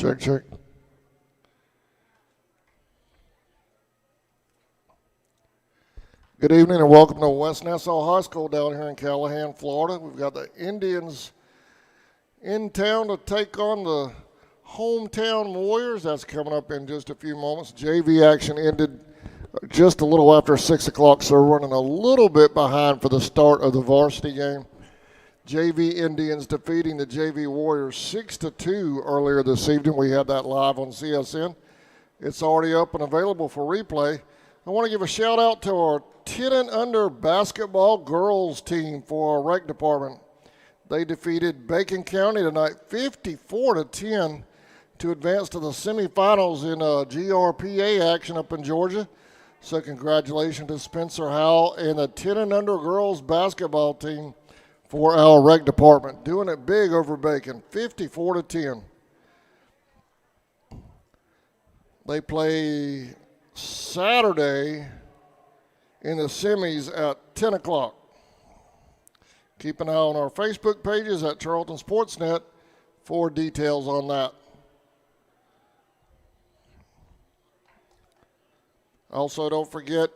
Check, check. Good evening and welcome to West Nassau High School down here in Callahan, Florida. We've got the Indians in town to take on the hometown Warriors. That's coming up in just a few moments. JV action ended just a little after 6 o'clock, so we're running a little bit behind for the start of the varsity game. JV Indians defeating the JV Warriors 6-2 earlier this evening. We had that live on CSN. It's already up and available for replay. I want to give a shout out to our 10 and under basketball girls team for our rec department. They defeated Bacon County tonight 54-10 to advance to the semifinals in GRPA action up in Georgia. So congratulations to Spencer Howell and the 10 and under girls basketball team for our rec department. Doing it big over Bacon, 54-10. They play Saturday in the semis at 10 o'clock. Keep an eye on our Facebook pages at Charlton Sportsnet for details on that. Also, don't forget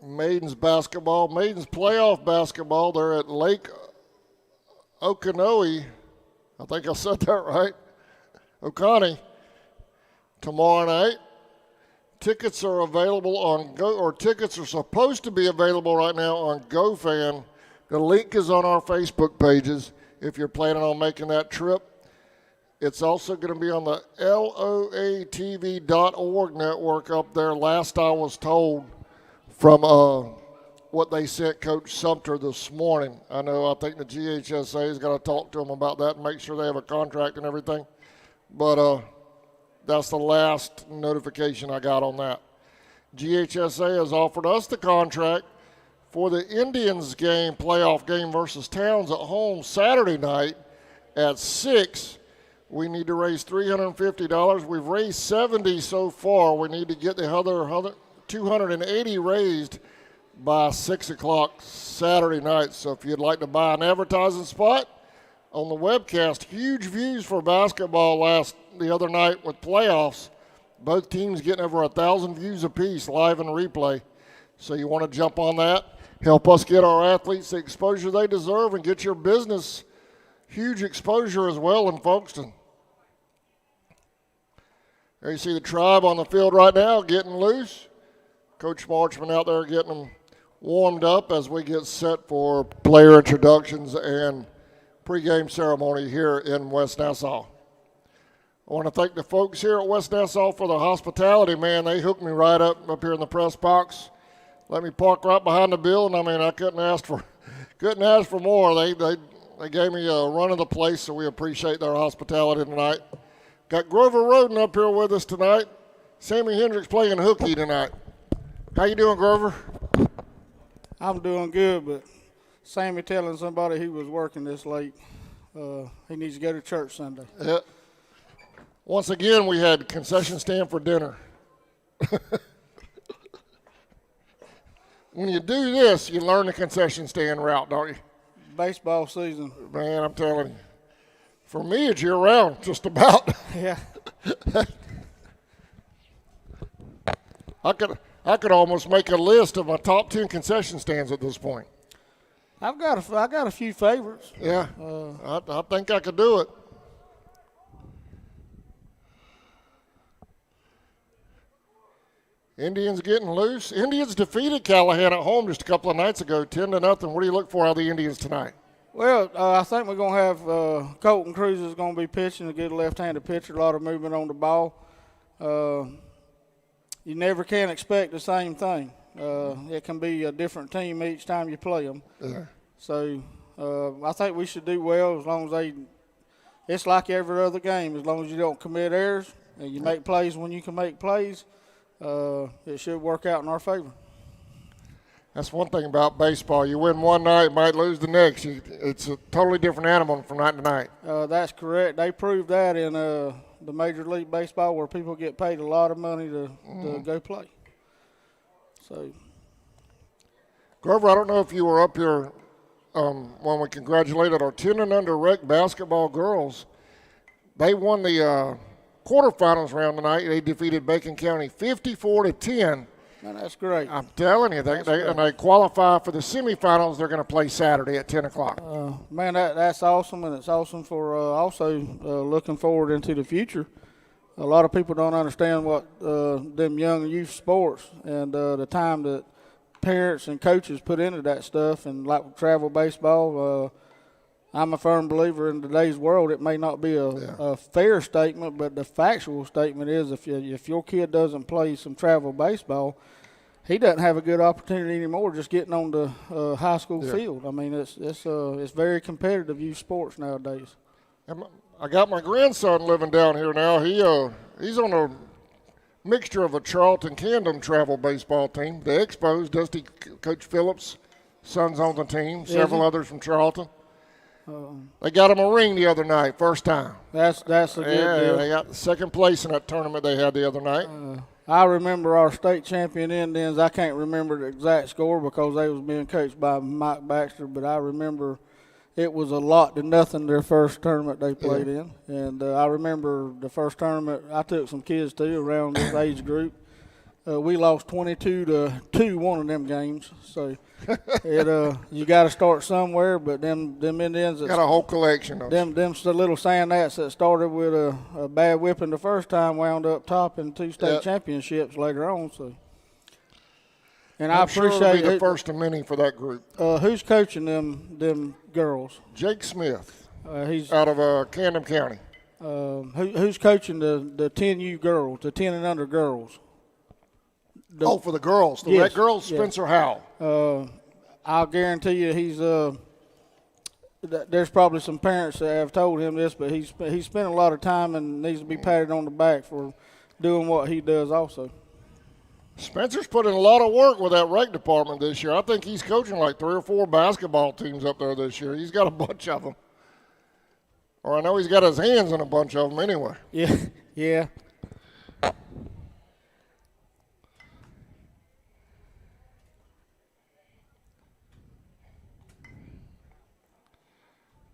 Maidens basketball, Maidens playoff basketball. They're at Lake Oconee. I think I said that right. Oconee. Tomorrow night. Tickets are available on tickets are supposed to be available right now on GoFan. The link is on our Facebook pages if you're planning on making that trip. It's also going to be on the loatv.org network up there, last I was told, from what they sent Coach Sumter this morning. I think the GHSA has got to talk to them about that and make sure they have a contract and everything. But that's the last notification I got on that. GHSA has offered us the contract for the Indians game, playoff game versus Towns at home Saturday night at 6. We need to raise $350. We've raised $70 so far. We need to get the other $280 raised by 6 o'clock Saturday night. So if you'd like to buy an advertising spot on the webcast, huge views for basketball the other night with playoffs. Both teams getting over 1,000 views apiece live and replay. So you want to jump on that, help us get our athletes the exposure they deserve and get your business huge exposure as well in Folkestone. There you see the Tribe on the field right now getting loose. Coach Marchman out there getting them warmed up as we get set for player introductions and pregame ceremony here in West Nassau. I want to thank the folks here at West Nassau for the hospitality, man. They hooked me right up here in the press box. Let me park right behind the building. I couldn't ask for more. They gave me a run of the place, so we appreciate their hospitality tonight. Got Grover Roden up here with us tonight. Sammy Hendricks playing hooky tonight. How you doing, Grover? I'm doing good, but Sammy telling somebody he was working this late. He needs to go to church Sunday. Yeah. Once again, we had concession stand for dinner. When you do this, you learn the concession stand route, don't you? Baseball season. Man, I'm telling you. For me, it's year-round, just about. Yeah. I could almost make a list of my top 10 concession stands at this point. I got a few favorites. Yeah, I think I could do it. Indians getting loose. Indians defeated Callahan at home just a couple of nights ago, 10-0. What do you look for out of the Indians tonight? Well, I think we're going to have Colton Cruz is going to be pitching, a good left-handed pitcher, a lot of movement on the ball. You never can expect the same thing. It can be a different team each time you play them. Yeah. So I think we should do well as long as it's like every other game. As long as you don't commit errors and you make plays when you can make plays, it should work out in our favor. That's one thing about baseball. You win one night, you might lose the next. It's a totally different animal from night to night. That's correct. They proved that in the Major League Baseball where people get paid a lot of money to go play. So, Grover, I don't know if you were up here when we congratulated our 10 and under rec basketball girls. they won the quarterfinals round tonight. They defeated Bacon County 54-10. Man, that's great. I'm telling you, they qualify for the semifinals. They're going to play Saturday at 10 o'clock. Man, that's awesome, and it's awesome for also looking forward into the future. A lot of people don't understand what them young youth sports and the time that parents and coaches put into that stuff, and like travel baseball. I'm a firm believer in today's world. It may not be a fair statement, but the factual statement is if your kid doesn't play some travel baseball, he doesn't have a good opportunity anymore just getting on the high school field. I mean, it's very competitive youth sports nowadays. I got my grandson living down here now. He's on a mixture of a Charlton Camden travel baseball team. The Expos, Dusty Coach Phillips, son's on the team. Several others from Charlton. They got him a ring the other night, first time. That's a good deal. They got second place in that tournament they had the other night. I remember our state champion Indians. I can't remember the exact score because they was being coached by Mike Baxter, but I remember it was a lot to nothing their first tournament they played in. And I remember the first tournament I took some kids to around this age group. We lost 22-2 one of them games. So you got to start somewhere. But them Indians got a whole collection of them little sand gnats that started with a bad whipping the first time wound up topping 2 state championships later on. So, and I appreciate sure it'll be the first of many for that group. Who's coaching them girls? Jake Smith. He's out of Camden County. Who's coaching the 10U girls, the 10 and under girls? For the girls. The red girls, Spencer Howell. I'll guarantee you he's there's probably some parents that have told him this, but he's spent a lot of time and needs to be patted on the back for doing what he does also. Spencer's put in a lot of work with that rec department this year. I think he's coaching like 3 or 4 basketball teams up there this year. He's got a bunch of them. Or I know he's got his hands in a bunch of them anyway. Yeah.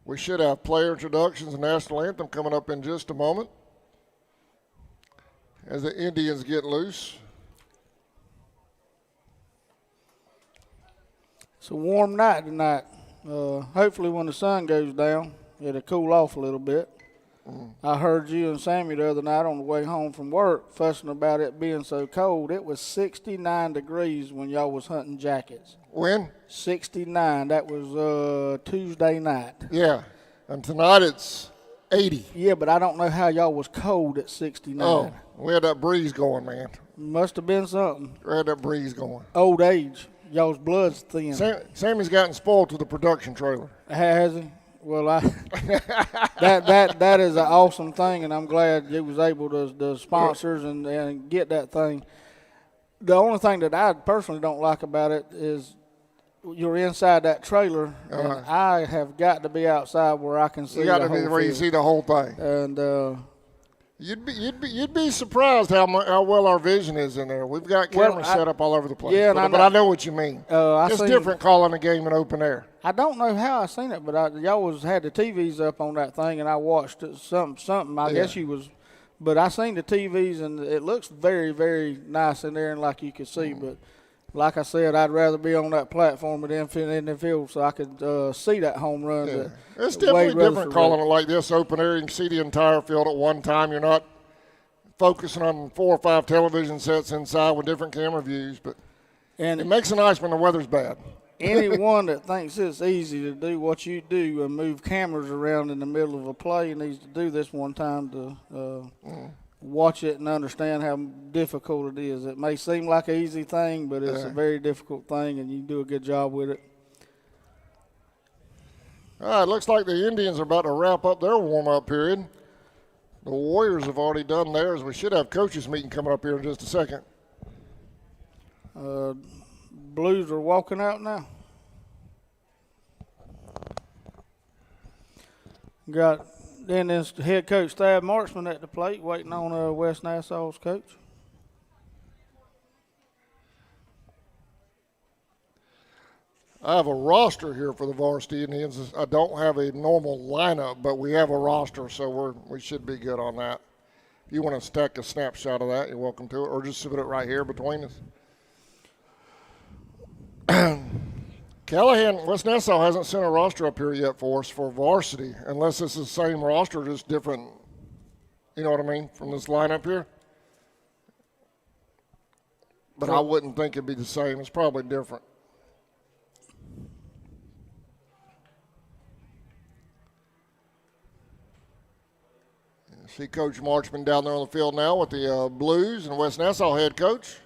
We should have player introductions and national anthem coming up in just a moment as the Indians get loose. It's a warm night tonight. Hopefully when the sun goes down, it'll cool off a little bit. I heard you and Sammy the other night on the way home from work fussing about it being so cold. It was 69 degrees when y'all was hunting jackets. When? 69. That was Tuesday night. Yeah, and tonight it's 80. Yeah, but I don't know how y'all was cold at 69. Oh, we had that breeze going, man. Must have been something. We had that breeze going. Old age. Y'all's blood's thin. Sammy's gotten spoiled to the production trailer. Has he? Well, that is an awesome thing, and I'm glad you was able to the sponsors and get that thing. The only thing that I personally don't like about it is you're inside that trailer, and I have got to be outside where I can see. You got the to be whole where you field. see the whole thing. And you'd be surprised how well our vision is in there. We've got cameras set up all over the place. Yeah, but I know what you mean. It's different calling a game in open air. I don't know how I seen it, but y'all had the TVs up on that thing, and I watched something. I guess you was, but I seen the TVs, and it looks very, very nice in there, and like you could see. But like I said, I'd rather be on that platform in the field so I could see that home run. Yeah. It's definitely different calling it like this, open air. You can see the entire field at one time. You're not focusing on 4 or 5 television sets inside with different camera views, but it makes it nice when the weather's bad. Anyone that thinks it's easy to do what you do and move cameras around in the middle of a play needs to do this one time to watch it and understand how difficult it is. It may seem like an easy thing, but it's a very difficult thing, and you do a good job with it. All right, looks like the Indians are about to wrap up their warm-up period. The Warriors have already done theirs. We should have coaches meeting coming up here in just a second. Blues are walking out now. Got then this head coach Thad Marksman at the plate waiting on West Nassau's coach. I have a roster here for the varsity Indians. I don't have a normal lineup, but we have a roster, so we should be good on that. If you want to stack a snapshot of that, you're welcome to it, or just put it right here between us. Callahan, West Nassau hasn't sent a roster up here yet for us for varsity, unless it's the same roster, just different, you know what I mean, from this lineup here. But I wouldn't think it'd be the same. It's probably different. See Coach Marchman down there on the field now with the Blues and West Nassau head coach.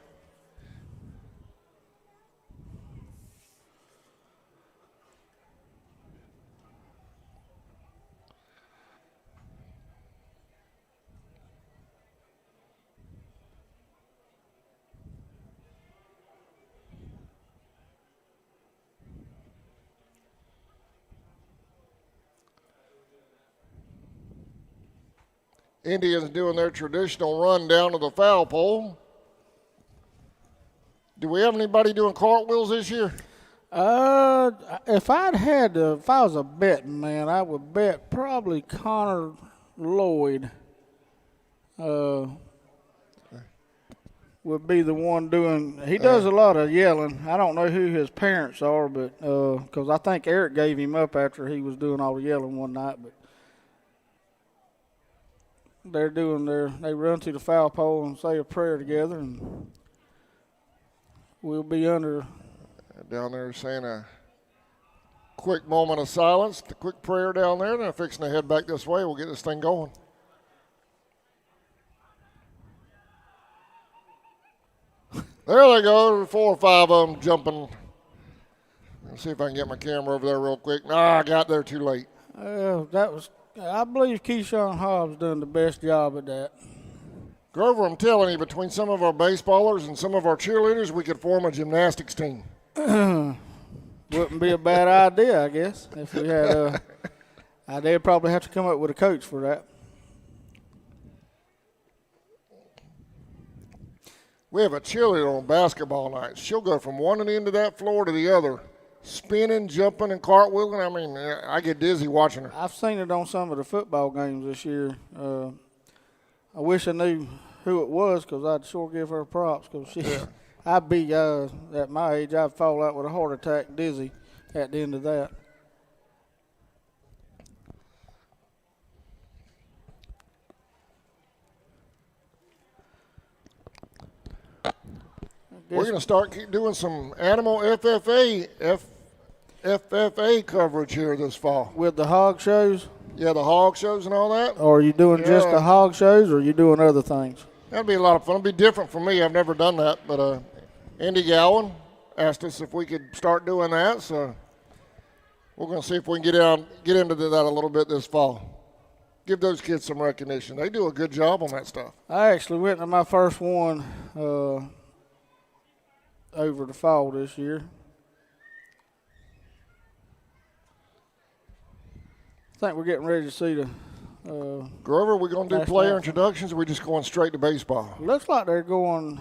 Indians doing their traditional run down to the foul pole. Do we have anybody doing cartwheels this year? If I was a betting man, I would bet probably Connor Lloyd would be the one doing. He does a lot of yelling. I don't know who his parents are, but because I think Eric gave him up after he was doing all the yelling one night. But they run to the foul pole and say a prayer together, and we'll be under. Down there saying a quick moment of silence, a quick prayer down there, and they're fixing to head back this way. We'll get this thing going. There they go, 4 or 5 of them jumping. Let's see if I can get my camera over there real quick. Nah, I got there too late. I believe Keyshawn Hobbs done the best job at that. Grover, I'm telling you, between some of our baseballers and some of our cheerleaders, we could form a gymnastics team. Wouldn't be a bad idea, I guess. If we had, they'd probably have to come up with a coach for that. We have a cheerleader on basketball nights. She'll go from one end of that floor to the other, spinning, jumping, and cartwheeling. I mean, I get dizzy watching her. I've seen it on some of the football games this year. I wish I knew who it was because I'd sure give her props because I'd be, at my age, I'd fall out with a heart attack dizzy at the end of that. We're going to start doing some animal FFA coverage here this fall. With the hog shows? Yeah, the hog shows and all that. Or are you doing just the hog shows, or are you doing other things? That'd be a lot of fun. It'd be different for me. I've never done that, but Andy Gowan asked us if we could start doing that, so we're going to see if we can get into that a little bit this fall. Give those kids some recognition. They do a good job on that stuff. I actually went to my first one over the fall this year. I think we're getting ready to see the Grover, we're going to do player introductions, or are we just going straight to baseball? Looks like they're going.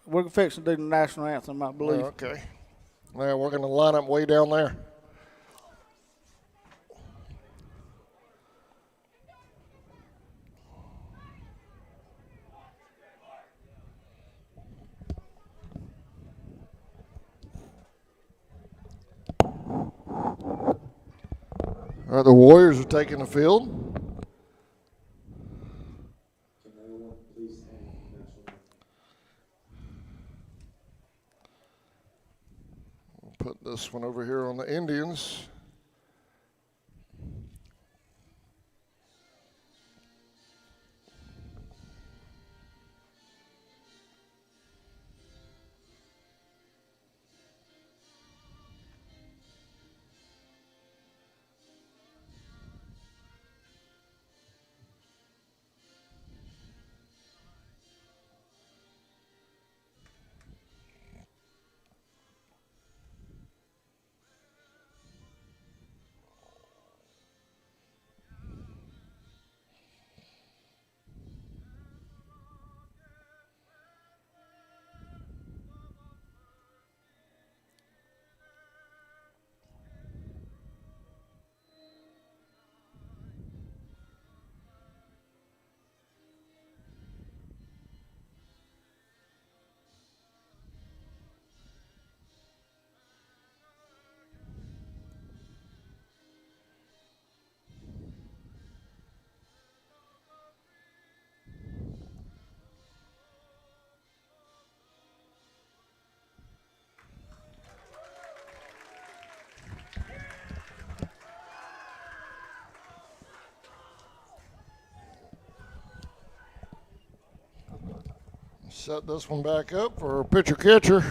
We're fixing to do the national anthem, I believe. Okay. Well, we're going to line up way down there. All right, the Warriors are taking the field. We'll put this one over here on the Indians. Set this one back up for pitcher catcher.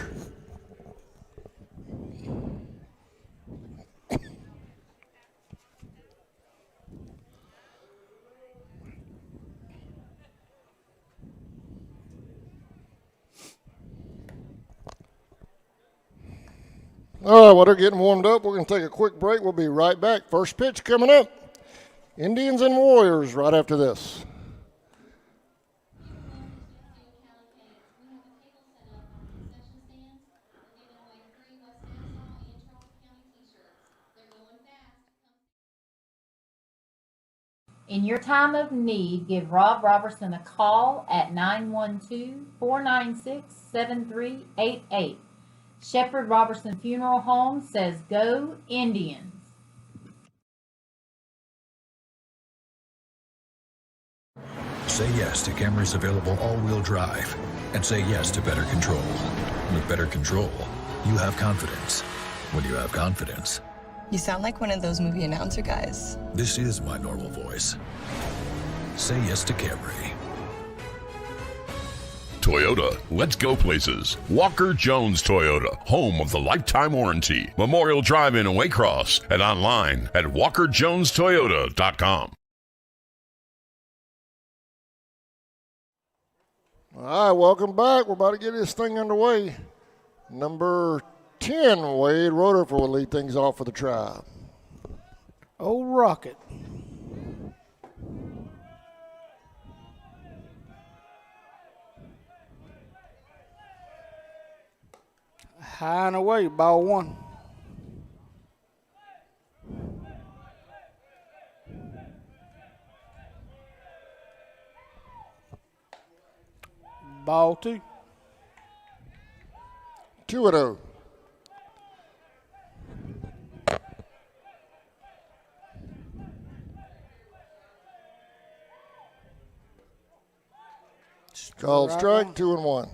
All right, while they're getting warmed up, we're going to take a quick break. We'll be right back. First pitch coming up. Indians and Warriors right after this. In your time of need, give Rob Robertson a call at 912-496-7388. Shepherd Robertson Funeral Home says go Indians. Say yes to Camry's available all-wheel drive, and say yes to better control. With better control, you have confidence. When you have confidence, You sound like one of those movie announcer guys. this is my normal voice. Say yes to Camry. Toyota, let's go places. Walker Jones Toyota, home of the lifetime warranty. Memorial Drive in Waycross and online at walkerjonestoyota.com. All right, welcome back. We're about to get this thing underway. Number 10, Wade Rutherford will lead things off for the Tribe. Old Rocket. High and away, ball one. Ball two. 2-0. Called strike, 2-1.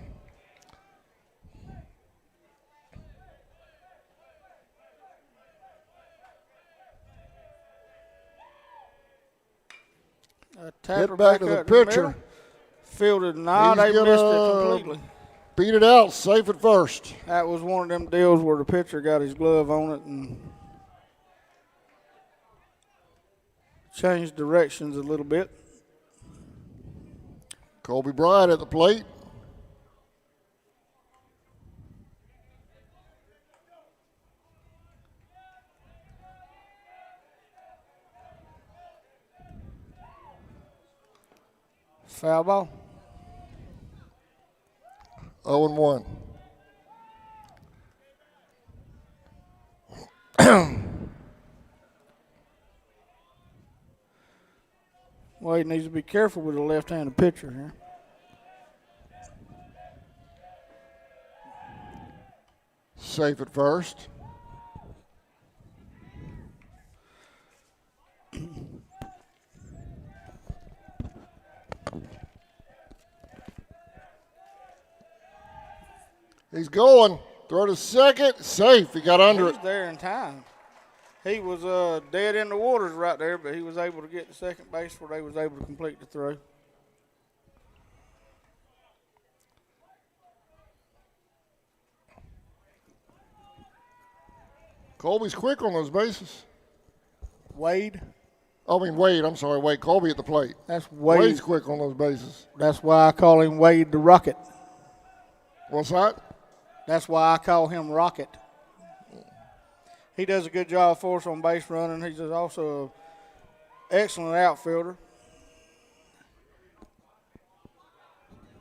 Tapper Get back to the up the pitcher. middle. Fielded. Nah, He's they missed it gonna completely. Beat it out, safe at first. That was one of them deals where the pitcher got his glove on it and changed directions a little bit. Colby Bryant at the plate. Foul ball. 0-1. Well, he needs to be careful with a left-handed pitcher here. Safe at first. He's going. Throw to second. Safe. He got under He's it. there in time. He was dead in the waters right there, but he was able to get to second base where they was able to complete the throw. Colby's quick on those bases. Wade. Wade. I'm sorry, Wade. Colby at the plate. That's Wade. Wade's quick on those bases. That's why I call him Wade the Rocket. What's that? That's why I call him Rocket. He does a good job for us on base running. He's also an excellent outfielder.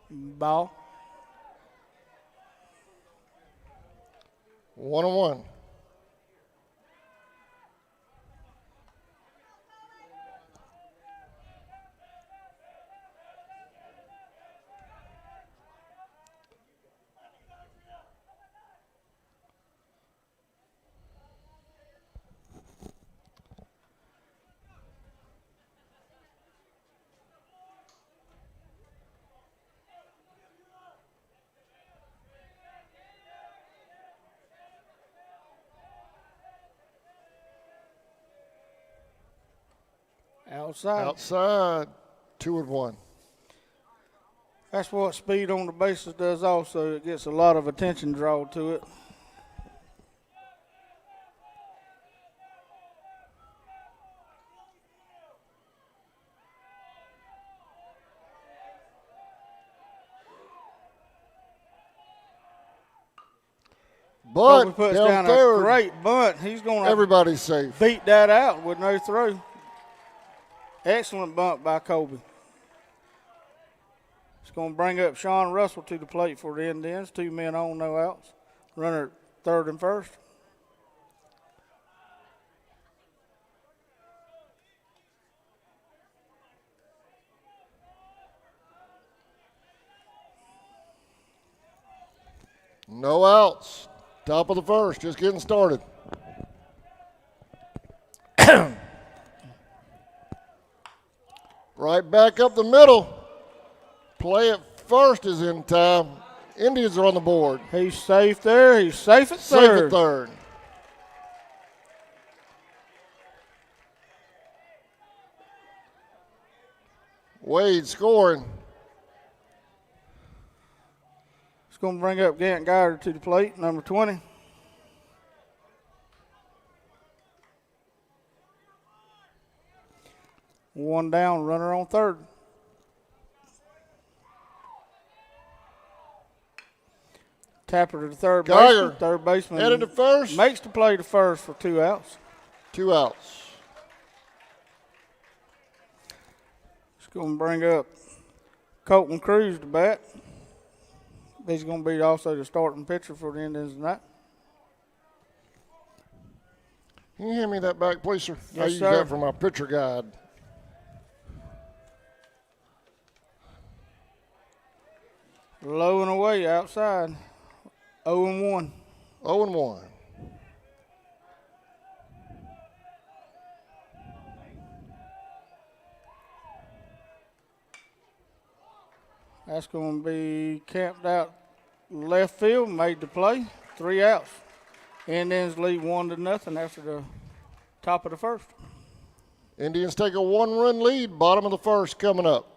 Ball. 1-1. Outside. Outside. 2-1. That's what speed on the bases does also. It gets a lot of attention drawn to it. But Kobe puts down down third, a great bunt. He's going to everybody's safe. beat that out with no throw. Excellent bunt by Kobe. It's going to bring up Sean Russell to the plate for the Indians. 2 men on, no outs. Runner at third and first. No outs. Top of the first, just getting started. Right back up the middle. Play at first is in time. Indians are on the board. He's safe there. He's safe at Safe third. at third. Wade scoring. It's going to bring up Gant Geiger to the plate, number 20. One down, runner on third. Tapper to the third Geiger baseman. Third baseman headed to first. makes the play to first for 2 outs. 2 outs. It's going to bring up Colton Cruz to bat. He's going to be also the starting pitcher for the Indians tonight. Can you hand me that back, please, sir? Yes, I use sir. that for my pitcher guide. Low and away outside. 0-1. 0-1. That's going to be camped out left field, made the play. 3 outs. Indians lead 1-0 after the top of the first. Indians take a 1-run lead. Bottom of the first coming up.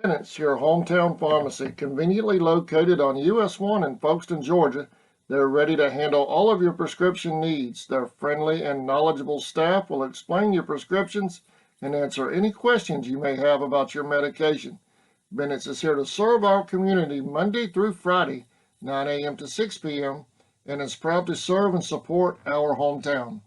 Bennett's, your hometown pharmacy, conveniently located on US 1 in Folkestone, Georgia. They're ready to handle all of your prescription needs. Their friendly and knowledgeable staff will explain your prescriptions and answer any questions you may have about your medication. Bennett's is here to serve our community Monday through Friday, 9 a.m. to 6 p.m., and is proud to serve and support our hometown.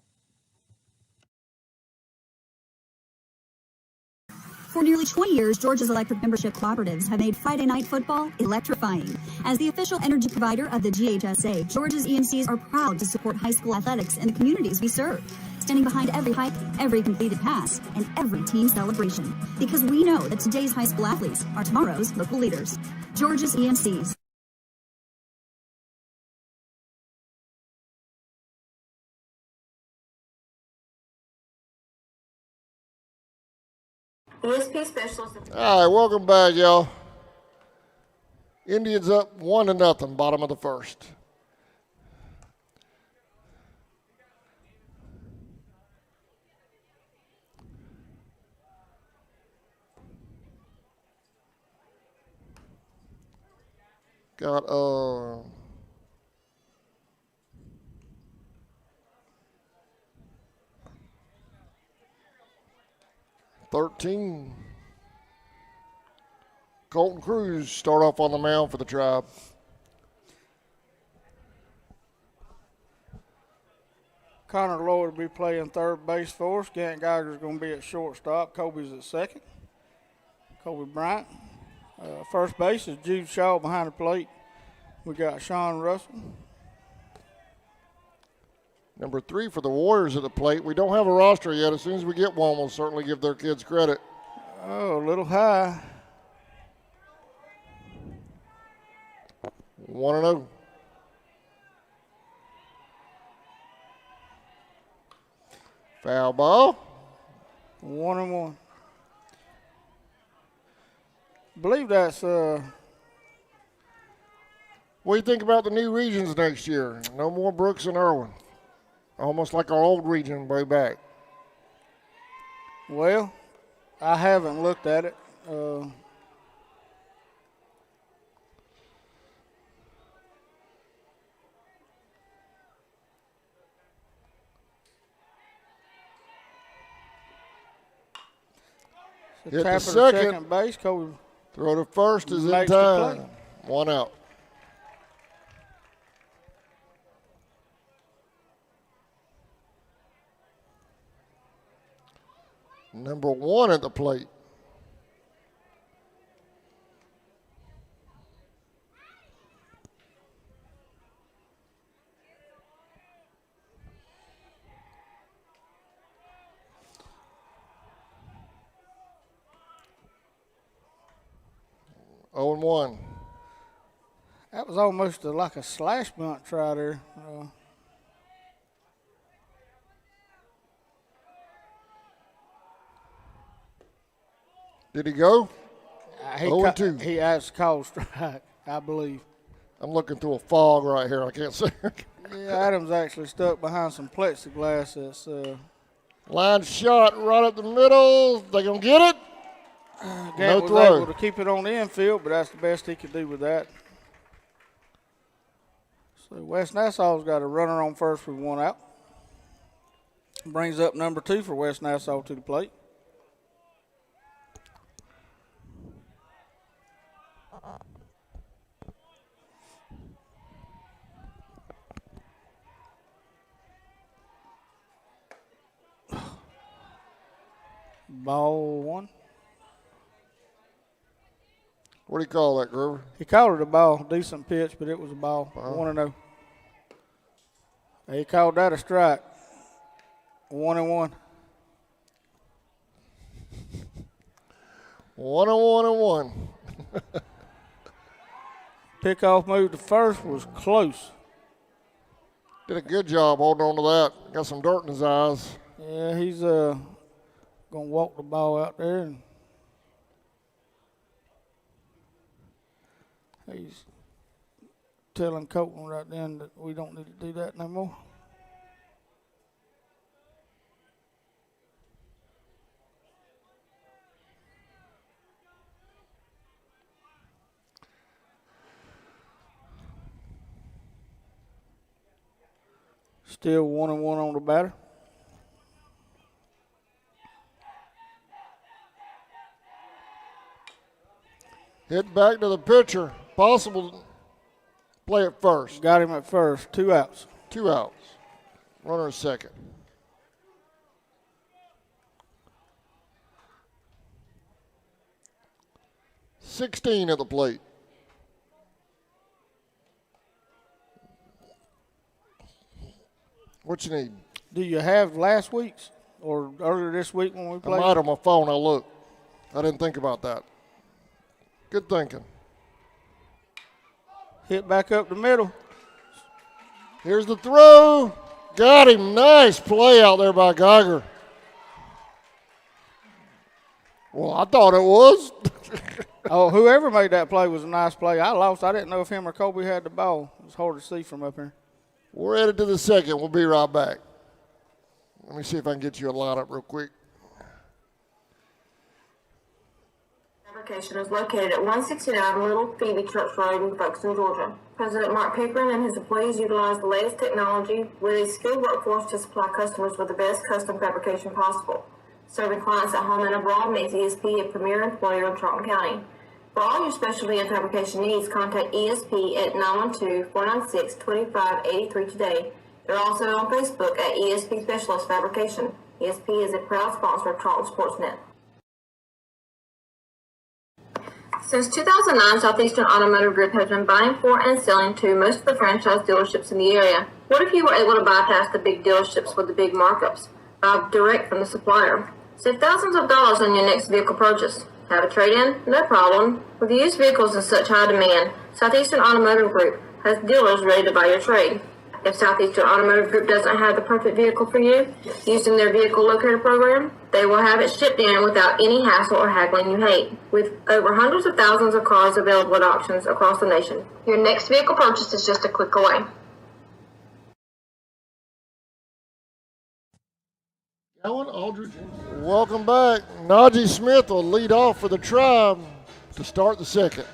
For nearly 20 years, Georgia's electric membership cooperatives have made Friday night football electrifying. As the official energy provider of the GHSA, Georgia's EMCs are proud to support high school athletics in the communities we serve, standing behind every hike, every completed pass, and every team celebration. Because we know that today's high school athletes are tomorrow's local leaders. Georgia's EMCs. ESP specialist. All right, welcome back, y'all. Indians up 1-0, bottom of the first. Got 13. Colton Cruz start off on the mound for the Tribe. Connor Lloyd will be playing third base for us. Gant Geiger's going to be at shortstop. Kobe's at second. Kobe Bryant. First base is Jude Shaw behind the plate. We got Sean Russell. Number 3 for the Warriors at the plate. We don't have a roster yet. As soon as we get one, we'll certainly give their kids credit. Oh, a little high. 1-0. Foul ball. 1-1. I believe that's What do you think about the new regions next year? No more Brooks and Irwin. Almost like our old region way back. well, I haven't looked at it. Hit the Tapper to second. second base. Kobe Throw to first is in makes the play. time. 1 out. Number 1 at the plate. Oh and 1. That was almost like a slash bunt try there. Did he go? He 0-2. He has called strike, I believe. I'm looking through a fog right here. I can't see. Yeah, Adams actually stuck behind some plexiglass. That's Line shot right up the middle. They gonna get it? Gant No was throw. able to keep it on the infield, but that's the best he could do with that. So West Nassau's got a runner on first with 1 out. Brings up number 2 for West Nassau to the plate. Ball 1. What do you call that, Grover? He called it a ball. Decent pitch, but it was a ball. Wow. 1-0. He called that a strike. 1-1. 1-1-1. Pickoff move to first was close. Did a good job holding on to that. Got some dirt in his eyes. Yeah, he's going to walk the ball out there. And he's telling Colton right then that we don't need to do that no more. Still 1-1 on the batter. Hit back to the pitcher. Possible to play it first. Got him at first. 2 outs. 2 outs. Runner at second. $16 at the plate. What you need? Do you have last week's or earlier this week when we I played? might on my phone. I'll look. I didn't think about that. Good thinking. Hit back up the middle. Here's the throw. Got him. Nice play out there by Geiger. Well, I thought it was. Oh, whoever made that play was a nice play. I lost. I didn't know if him or Kobe had the ball. It was hard to see from up here. We're headed to the second. We'll be right back. Let me see if I can get you a lineup real quick. Fabrication is located at 169 Little Phoebe Church Road in Folkestone, Georgia. President Mark Pickering and his employees utilize the latest technology with a skilled workforce to supply customers with the best custom fabrication possible. Serving clients at home and abroad makes ESP a premier employer in Charlton County. For all your specialty and fabrication needs, contact ESP at 912-496-2583 today. They're also on Facebook at ESP Specialist Fabrication. ESP is a proud sponsor of Charlton Sportsnet. Since 2009, Southeastern Automotive Group has been buying for and selling to most of the franchise dealerships in the area. What if you were able to bypass the big dealerships with the big markups? Buy direct from the supplier. Save thousands of dollars on your next vehicle purchase. Have a trade-in? No problem. With used vehicles in such high demand, Southeastern Automotive Group has dealers ready to buy your trade. If Southeastern Automotive Group doesn't have the perfect vehicle for you, using their vehicle locator program, they will have it shipped in without any hassle or haggling you hate. With over hundreds of thousands of cars available at auctions across the nation, your next vehicle purchase is just a click away. Alan Aldridge. Welcome back. Najee Smith will lead off for the Tribe to start the second.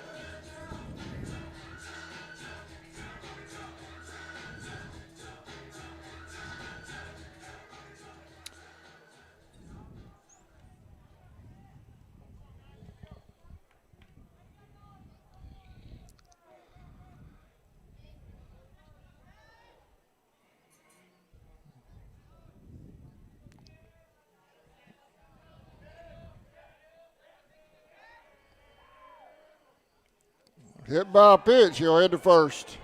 Hit by a pitch, he'll head to first.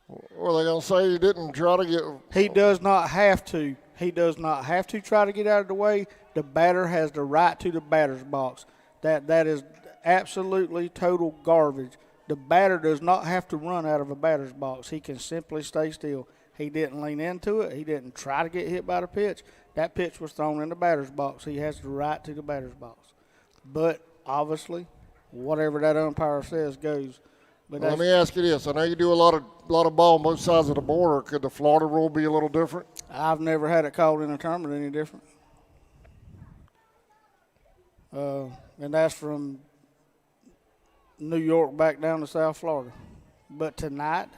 Or are they going to say he didn't try to get... He does not have to. He does not have to try to get out of the way. The batter has the right to the batter's box. That is absolutely total garbage. The batter does not have to run out of a batter's box. He can simply stay still. He didn't lean into it. He didn't try to get hit by the pitch. That pitch was thrown in the batter's box. He has the right to the batter's box. But obviously, whatever that umpire says goes. But Let me ask you this. I know you do a lot of ball on both sides of the border. Could the Florida rule be a little different? I've never had it called in a tournament any different. And that's from New York back down to South Florida. But tonight,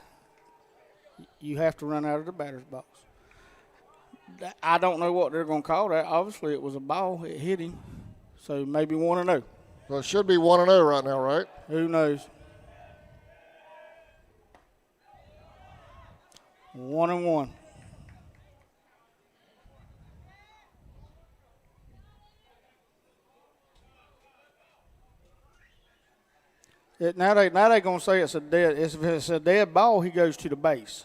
you have to run out of the batter's box. I don't know what they're going to call that. Obviously, it was a ball. It hit him. So maybe 1-0. Well, it should be 1-0 right now, right? Who knows? 1-1. Now they gonna say it's a dead. If it's a dead ball, he goes to the base.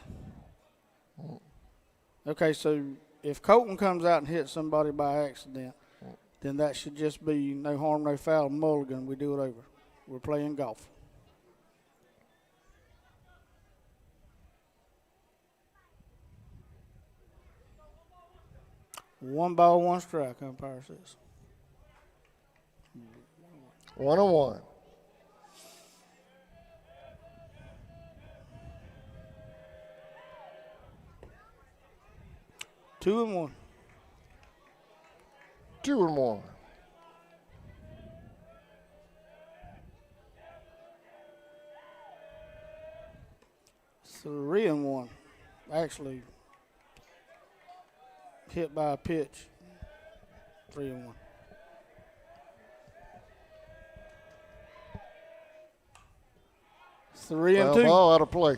Okay, so if Colton comes out and hits somebody by accident, then that should just be no harm, no foul, mulligan. We do it over. We're playing golf. One ball, one strike, umpire says. 1-1. Two and one. 2-1. Three and one. Actually, hit by a pitch. 3-1. Three and two. Ball out of play.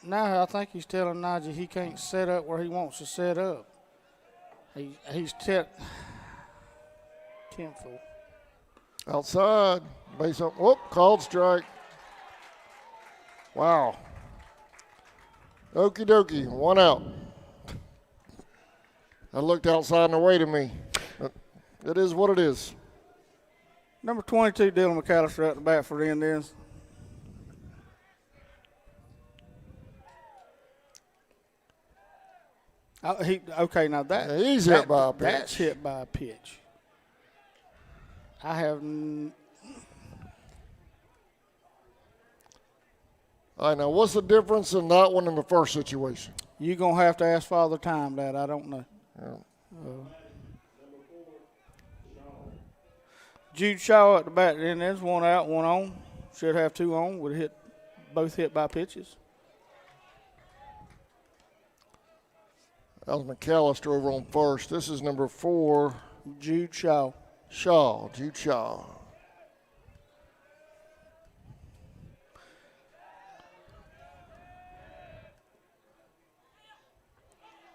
Now I think he's telling Najee he can't set up where he wants to set up. He's 10-4. Outside. Base up. Whoop, called strike. Wow. Okie dokie. 1 out. I looked outside and away to me. It is what it is. Number 22, Dylan McAllister at the bat for the Indians. Okay, now he's hit by a pitch. That's hit by a pitch. I have. All right, now what's the difference in that one and the first situation? You're going to have to ask Father Time that. I don't know. Yeah. Jude Shaw at the bat, and there's 1 out, 1 on. Should have 2 on. Would both hit by pitches. That was McAllister over on first. This is number 4. Jude Shaw. Jude Shaw.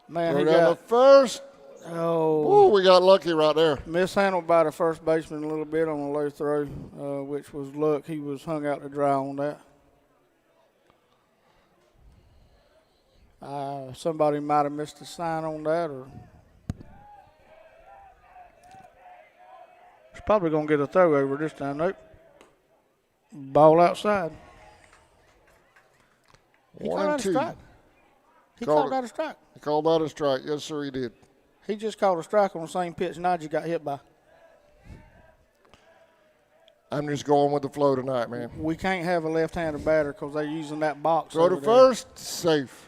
Man, Throw down the first. Oh, we got lucky right there. Mishandled by the first baseman a little bit on a low throw, which was luck. He was hung out to dry on that. Somebody might have missed a sign on that, or he's probably going to get a throw over this time. Nope. Ball outside. He called that a strike. He called that a strike. He called that a strike. Yes, sir, he did. He just called a strike on the same pitch Najee got hit by. I'm just going with the flow tonight, man. We can't have a left-handed batter because they're using that box. Throw to first, safe.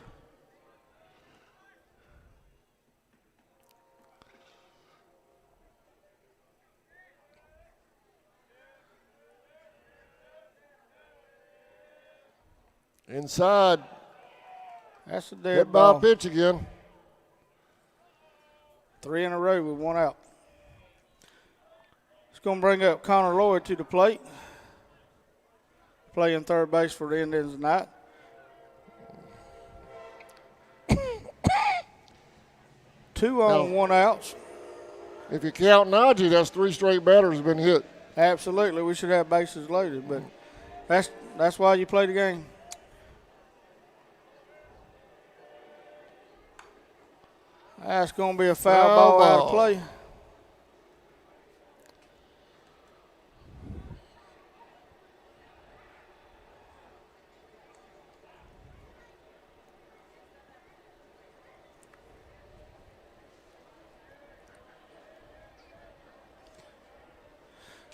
Inside. That's a dead Hit ball. by pitch again. 3 in a row with 1 out. It's going to bring up Connor Lloyd to the plate. Playing third base for the Indians tonight. Two on, 1 out. If you count Najee, that's 3 straight batters have been hit. Absolutely, we should have bases loaded, but that's why you play the game. That's going to be a foul ball out of play.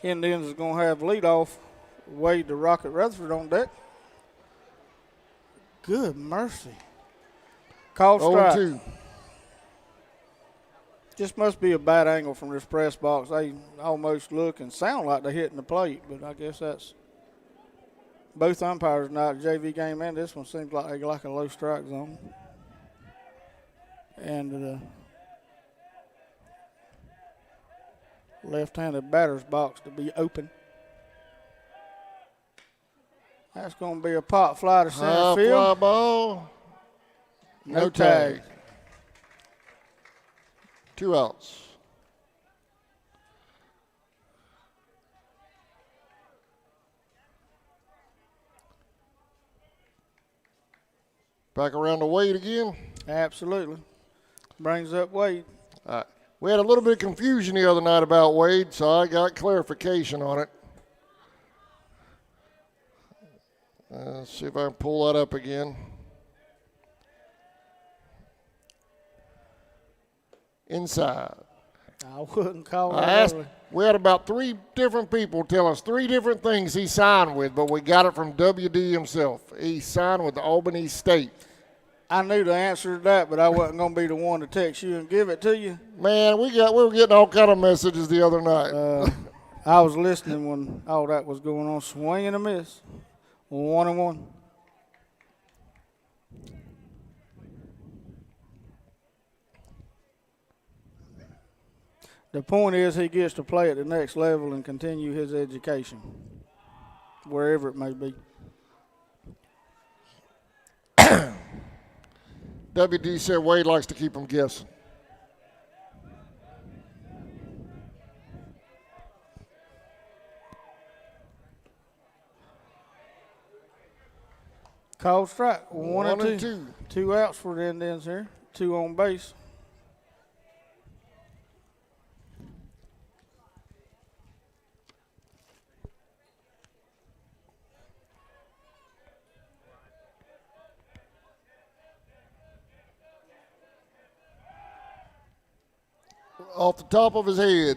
Indians is going to have leadoff. Wade the Rocket Rutherford on deck. Good mercy. Called strike. 0-2. Just must be a bad angle from this press box. They almost look and sound like they're hitting the plate, but I guess that's both umpires tonight, JV game and this one seems like they like a low strike zone. And the left-handed batter's box to be open. That's going to be a pop fly to center field. Fly ball. No tag. 2 outs. Back around to Wade again. Absolutely. Brings up Wade. We had a little bit of confusion the other night about Wade, so I got clarification on it. Let's see if I can pull that up again. Inside. I wouldn't call it. We had about 3 different people tell us 3 different things he signed with, but we got it from WD himself. He signed with Albany State. I knew the answer to that, but I wasn't going to be the one to text you and give it to you. Man, we were getting all kind of messages the other night. I was listening when all that was going on. Swing and a miss. 1-1. The point is he gets to play at the next level and continue his education, wherever it may be. WD said Wade likes to keep him guessing. Called strike. 1 and 2. 2. 2 outs for the Indians here. 2 on base. Off the top of his head.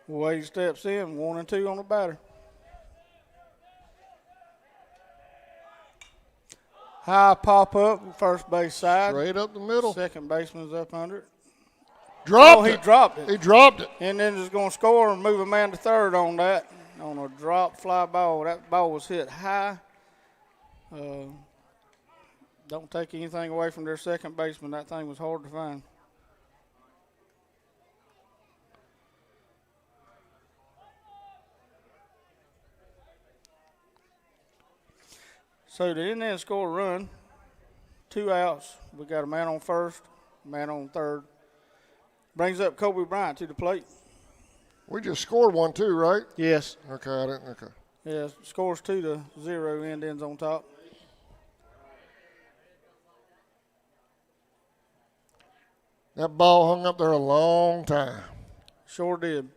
Wade steps in. 1 and 2 on the batter. High pop up, first base side. Straight up the middle. Second baseman's up under it. Dropped it. He dropped it. He dropped it. And then is going to score and move a man to third on that. On a drop fly ball. That ball was hit high Don't take anything away from their second baseman. That thing was hard to find. So the Indians score a run, 2 outs. We got a man on first, a man on third. Brings up Kobe Bryant to the plate. We just scored 1 too, right? Yes. Okay, I didn't. Okay. Yeah, scores 2-0. Indians on top. That ball hung up there a long time. Sure did.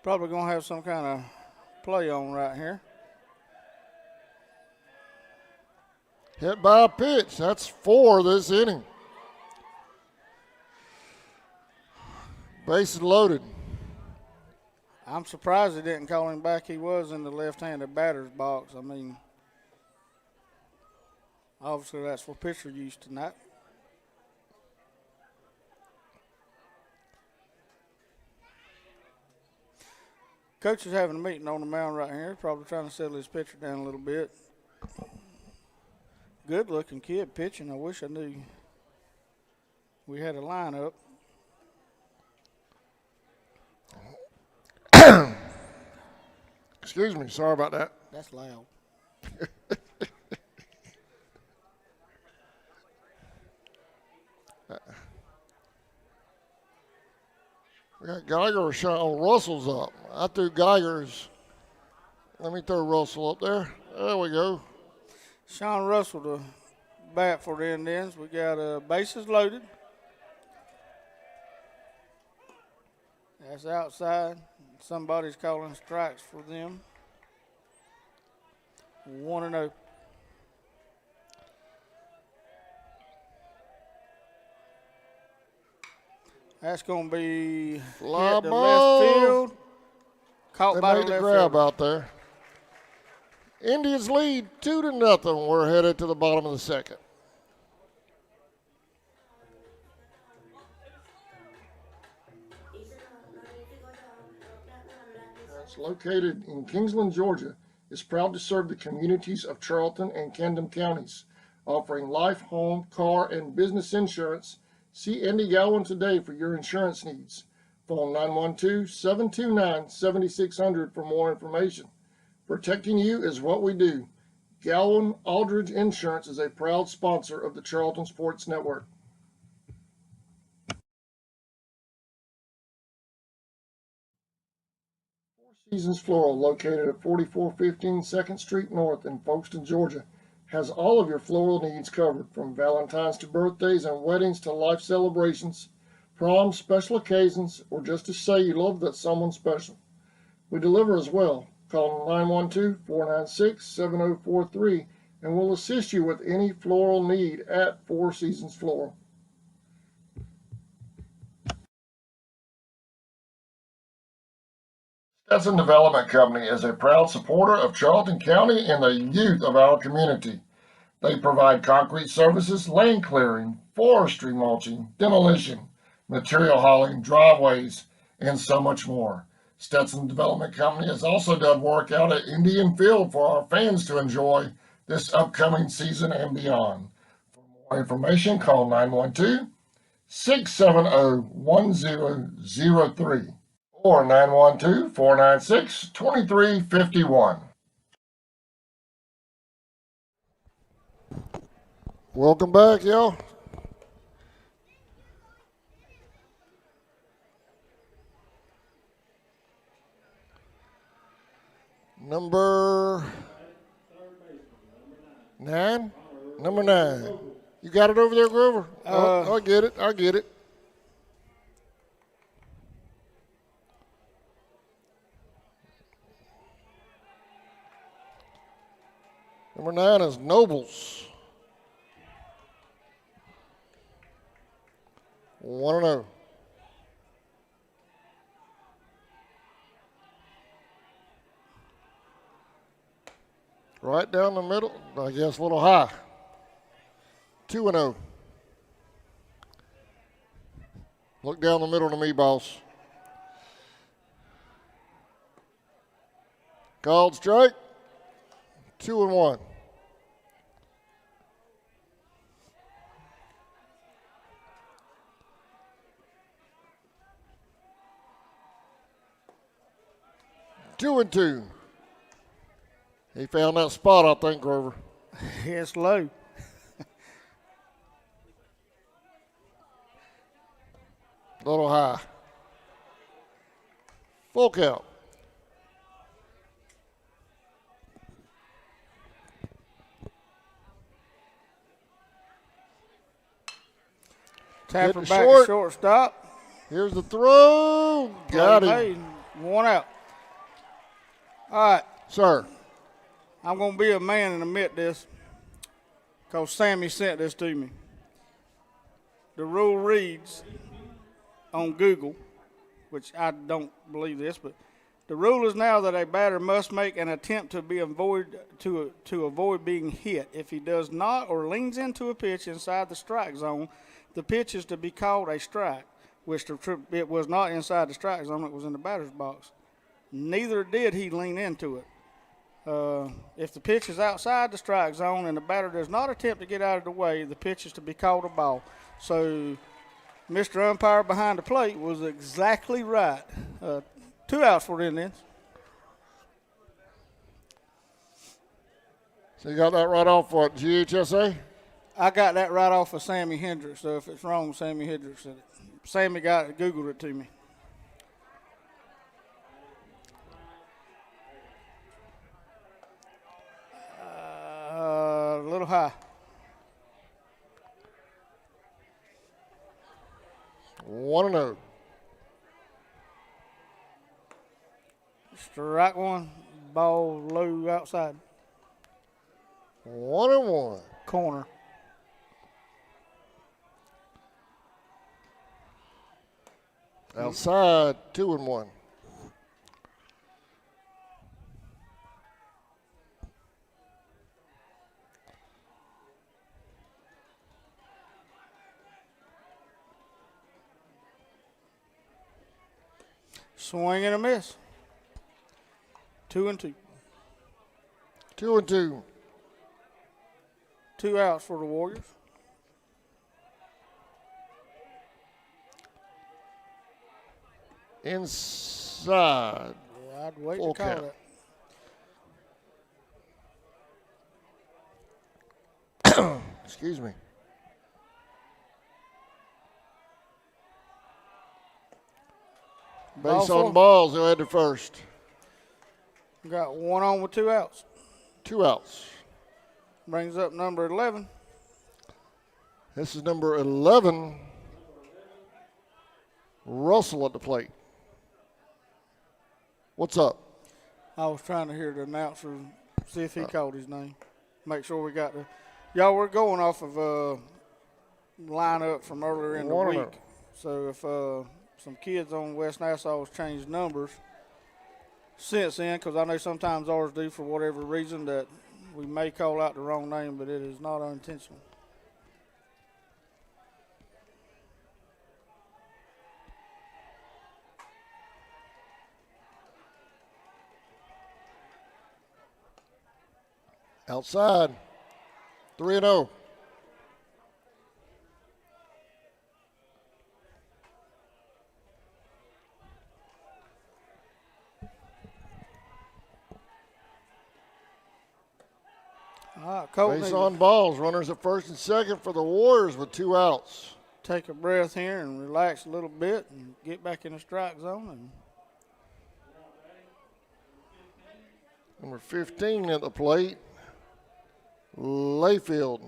Probably going to have some kind of play on right here. Hit by a pitch. That's 4 this inning. Bases loaded. I'm surprised they didn't call him back. He was in the left-handed batter's box. I mean, obviously that's for pitcher use tonight. Coach is having a meeting on the mound right here, probably trying to settle his pitcher down a little bit. Good-looking kid pitching. I wish I knew we had a lineup. Excuse me, sorry about that. That's loud. We got Geiger shot. Oh, Russell's up. I threw Geiger's. Let me throw Russell up there. There we go. Sean Russell to bat for the Indians. We got bases loaded. That's outside. Somebody's calling strikes for them. 1-0. That's going to be Fly hit to ball. left field. Caught They by the made the left grab field. out there. Indians lead 2-0. We're headed to the bottom of the second. It's located in Kingsland, Georgia. Is proud to serve the communities of Charlton and Camden counties, offering life, home, car, and business insurance. See Andy Gowan today for your insurance needs. Phone 912-729-7600 for more information. Protecting you is what we do. Gowan Aldridge Insurance is a proud sponsor of the Charlton Sports Network. Four Seasons Floral, located at 4415 2nd Street North in Folkestone, Georgia, has all of your floral needs covered, from Valentine's to birthdays and weddings to life celebrations, proms, special occasions, or just to say you love that someone special. We deliver as well. Call 912-496-7043 and we'll assist you with any floral need at Four Seasons Floral. Stetson Development Company is a proud supporter of Charlton County and the youth of our community. They provide concrete services, lane clearing, forestry mulching, demolition, material hauling, driveways, and so much more. Stetson Development Company has also done work out at Indian Field for our fans to enjoy this upcoming season and beyond. For more information, call 912-670-1003 or 912-496-2351. Welcome back, y'all. Number 9? Number 9. You got it over there, Grover? I get it. I get it. Number 9 is Nobles. 1-0. Right down the middle, I guess a little high. 2-0. Look down the middle to me, boss. Called strike. 2-1. Two and two. He found that spot, I think, Grover. It's low. Little high. Full count. Tapper Hitting back short. to shortstop. Here's the throw. Got Play him. made. 1 out. All right. Sir. I'm going to be a man and admit this because Sammy sent this to me. The rule reads on Google, which I don't believe this, but the rule is now that a batter must make an attempt to avoid being hit. If he does not or leans into a pitch inside the strike zone, the pitch is to be called a strike, which it was not inside the strike zone, it was in the batter's box. Neither did he lean into it. If the pitch is outside the strike zone and the batter does not attempt to get out of the way, the pitch is to be called a ball. So Mr. Umpire behind the plate was exactly right. 2 outs for the Indians. So you got that right off what, GHSA? I got that right off of Sammy Hendricks, so if it's wrong, Sammy Hendricks said it. Sammy Googled it to me. A little high. 1-0. Strike one, ball low outside. 1-1. Corner. Outside, 2-1. Swing and a miss. 2-2. 2-2. 2 outs for the Warriors. Inside. Yeah, I'd wait Full to call count. it. Excuse me. Ball Base on four. balls, he'll head to first. Got 1 on with 2 outs. 2 outs. Brings up number 11. This is number 11. Russell at the plate. What's up? I was trying to hear the announcer see if he called his name. Make sure we got the. Y'all, we're going off of lineup from earlier in the 1-0. week. So if some kids on West Nassau has changed numbers since then, because I know sometimes ours do for whatever reason that we may call out the wrong name, but it is not unintentional. Outside. 3-0. All right, Colt Base needs on to balls. Runners at first and second for the Warriors with 2 outs. take a breath here and relax a little bit and get back in the strike zone. And Number 15 at the plate. Layfield.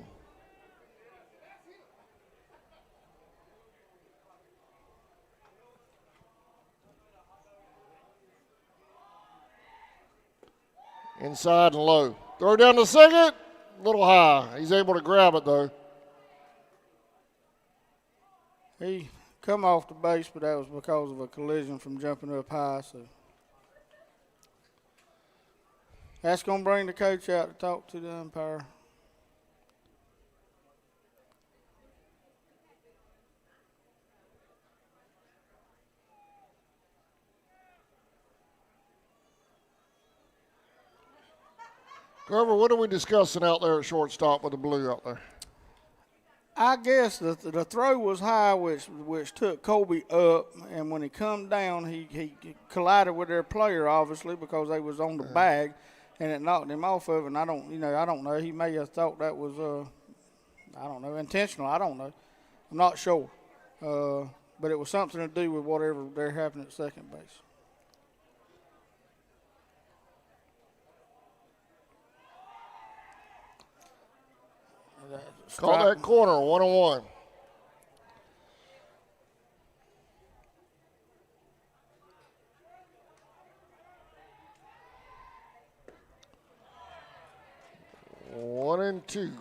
Inside and low. Throw down to second. A little high. He's able to grab it, though. he come off the base, but that was because of a collision from jumping up high. So that's going to bring the coach out to talk to the umpire. Grover, what are we discussing out there at shortstop with the blue out there? I guess the throw was high, which took Colby up, and when he come down, he collided with their player, obviously, because they was on the bag, and it knocked him off of it. And I don't know. He may have thought that was intentional. I don't know. I'm not sure, but it was something to do with whatever there happened at second base. Call that corner, 1-1. One and two.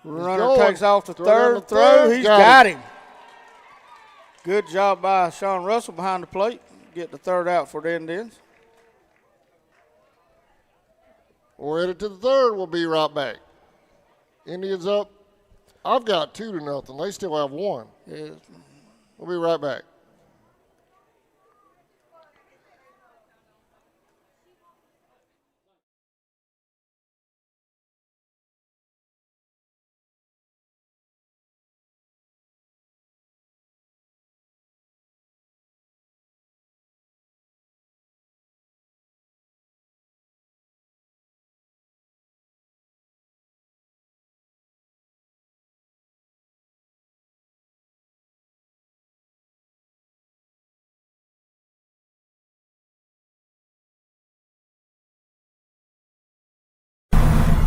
Runner takes off to Throw down third. the Throw. third. He's Got got him. Good job by Sean Russell behind the plate. Get the third out for the Indians. We're headed to the third. We'll be right back. Indians up. I've got 2-0. They still have one. Yeah. We'll be right back.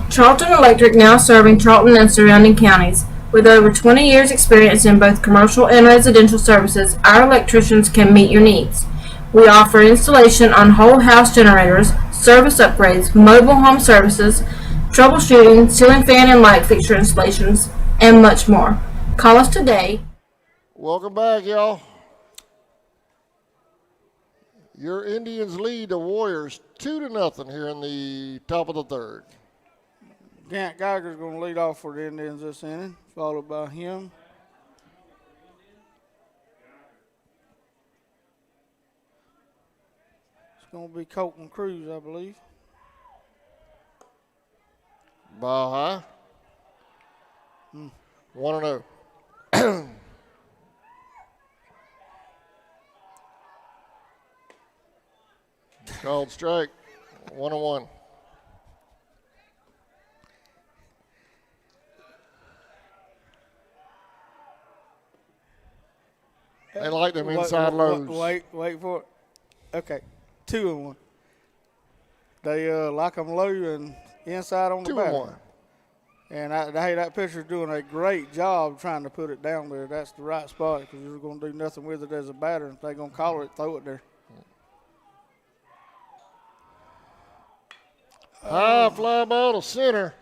Charlton Electric, now serving Charlton and surrounding counties. With over 20 years experience in both commercial and residential services, our electricians can meet your needs. We offer installation on whole house generators, service upgrades, mobile home services, troubleshooting, ceiling fan and light fixture installations, and much more. Call us today. Welcome back, y'all. Your Indians lead the Warriors 2-0 here in the top of the third. Gant Geiger's going to lead off for the Indians this inning, followed by him. It's going to be Colton Cruz, I believe. Baja. 1-0. Called strike. 1-1. They like them inside lows. Wait for it. Okay, 2-1. They like them low and inside on the batter. 2-1. And that pitcher's doing a great job trying to put it down there. That's the right spot because you're going to do nothing with it as a batter. If they're going to call it, throw it there. High fly ball to center.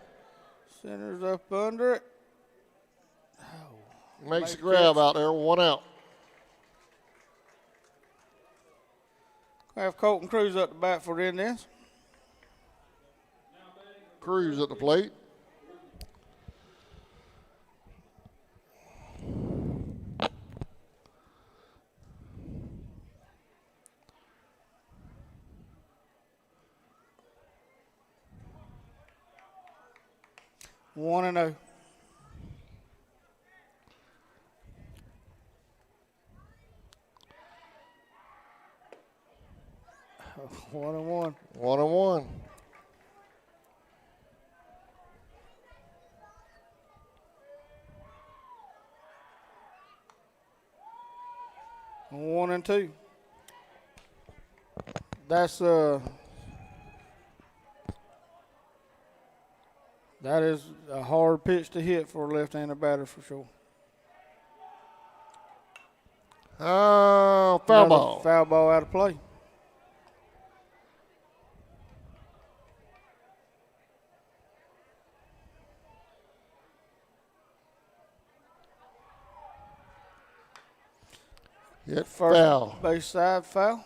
Center's up under it. Makes a grab out there. 1 out. We have Colton Cruz up the bat for the Indians. Cruz at the plate. One and 0. One and 1. 1-1. One and 2. That's that is a hard pitch to hit for a left-handed batter for sure. Foul Another ball. Foul ball out of play. Hit First foul. base side foul.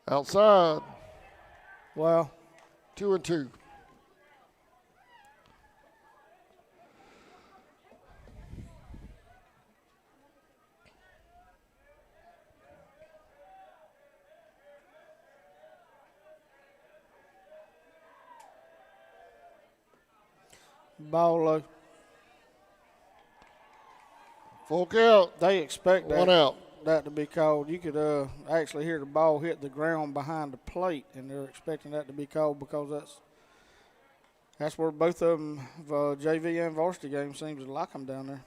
Outside. Well, 2-2. ball low. Full count. They expect One out. that to be called. You could actually hear the ball hit the ground behind the plate, and they're expecting that to be called because that's where both of them, JV and varsity game, seems to like them down there.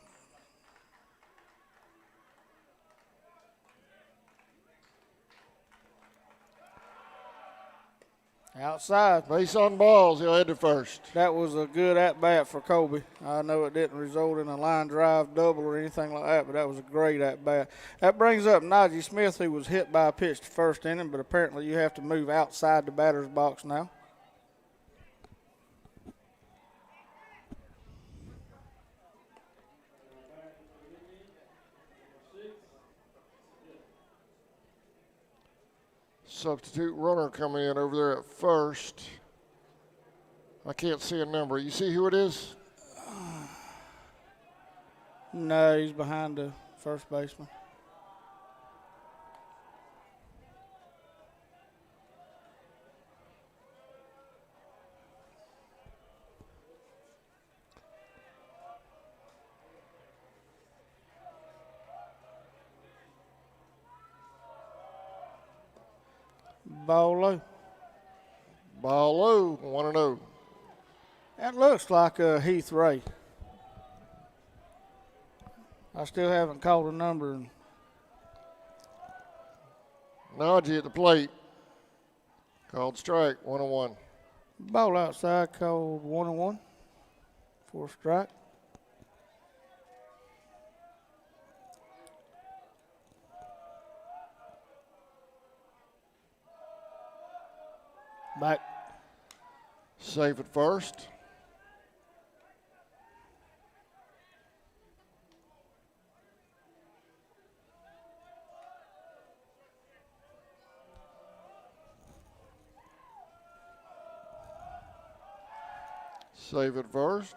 Outside. Base on balls. He'll head to first. That was a good at-bat for Kobe. I know it didn't result in a line drive double or anything like that, but that was a great at-bat. That brings up Najee Smith, who was hit by a pitch the first inning, but apparently you have to move outside the batter's box now. Substitute runner coming in over there at first. I can't see a number. You see who it is? No, he's behind the first baseman. Ball low. Ball low, 1-0. That looks like Heath Ray. I still haven't called a number. Najee at the plate. Called strike, 1-1. Ball outside called 1-1 for a strike. Back. Safe at first. Save at first.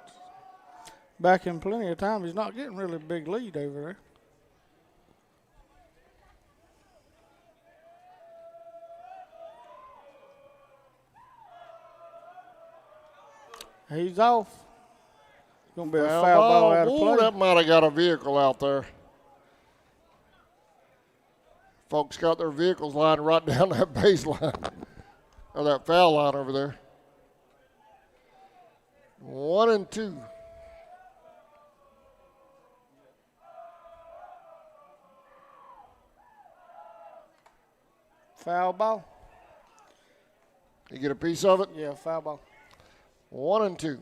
Back in plenty of time. He's not getting really a big lead over there. He's off. Going to be a foul ball out of Ooh, play. that might have got a vehicle out there. Folks got their vehicles lined right down that baseline, or that foul line over there. 1-2. Foul ball. You get a piece of it? Yeah, foul ball. 1-2.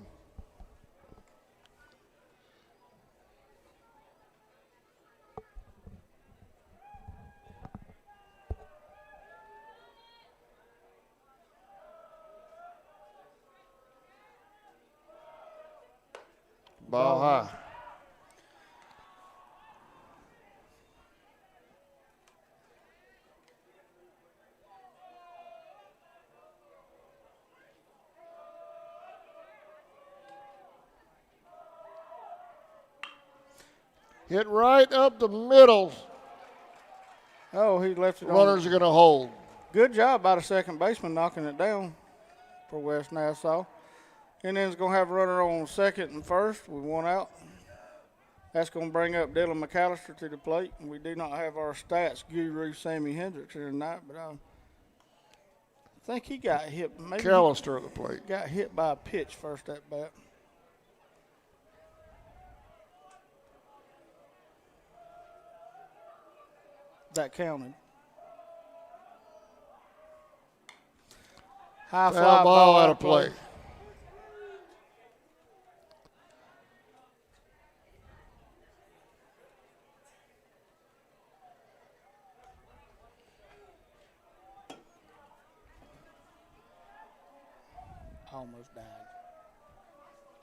Ball high. Hit right up the middle. Oh, he left it on. Runners are going to hold. Good job by the second baseman knocking it down for West Nassau. And then it's going to have a runner on second and first with one out. That's going to bring up Dylan McAllister to the plate. And we do not have our stats guru, Sammy Hendricks, here tonight, but I think he got hit. Maybe McAllister at the plate. got hit by a pitch first at bat. That counted. High fly Foul ball out of play. I almost died.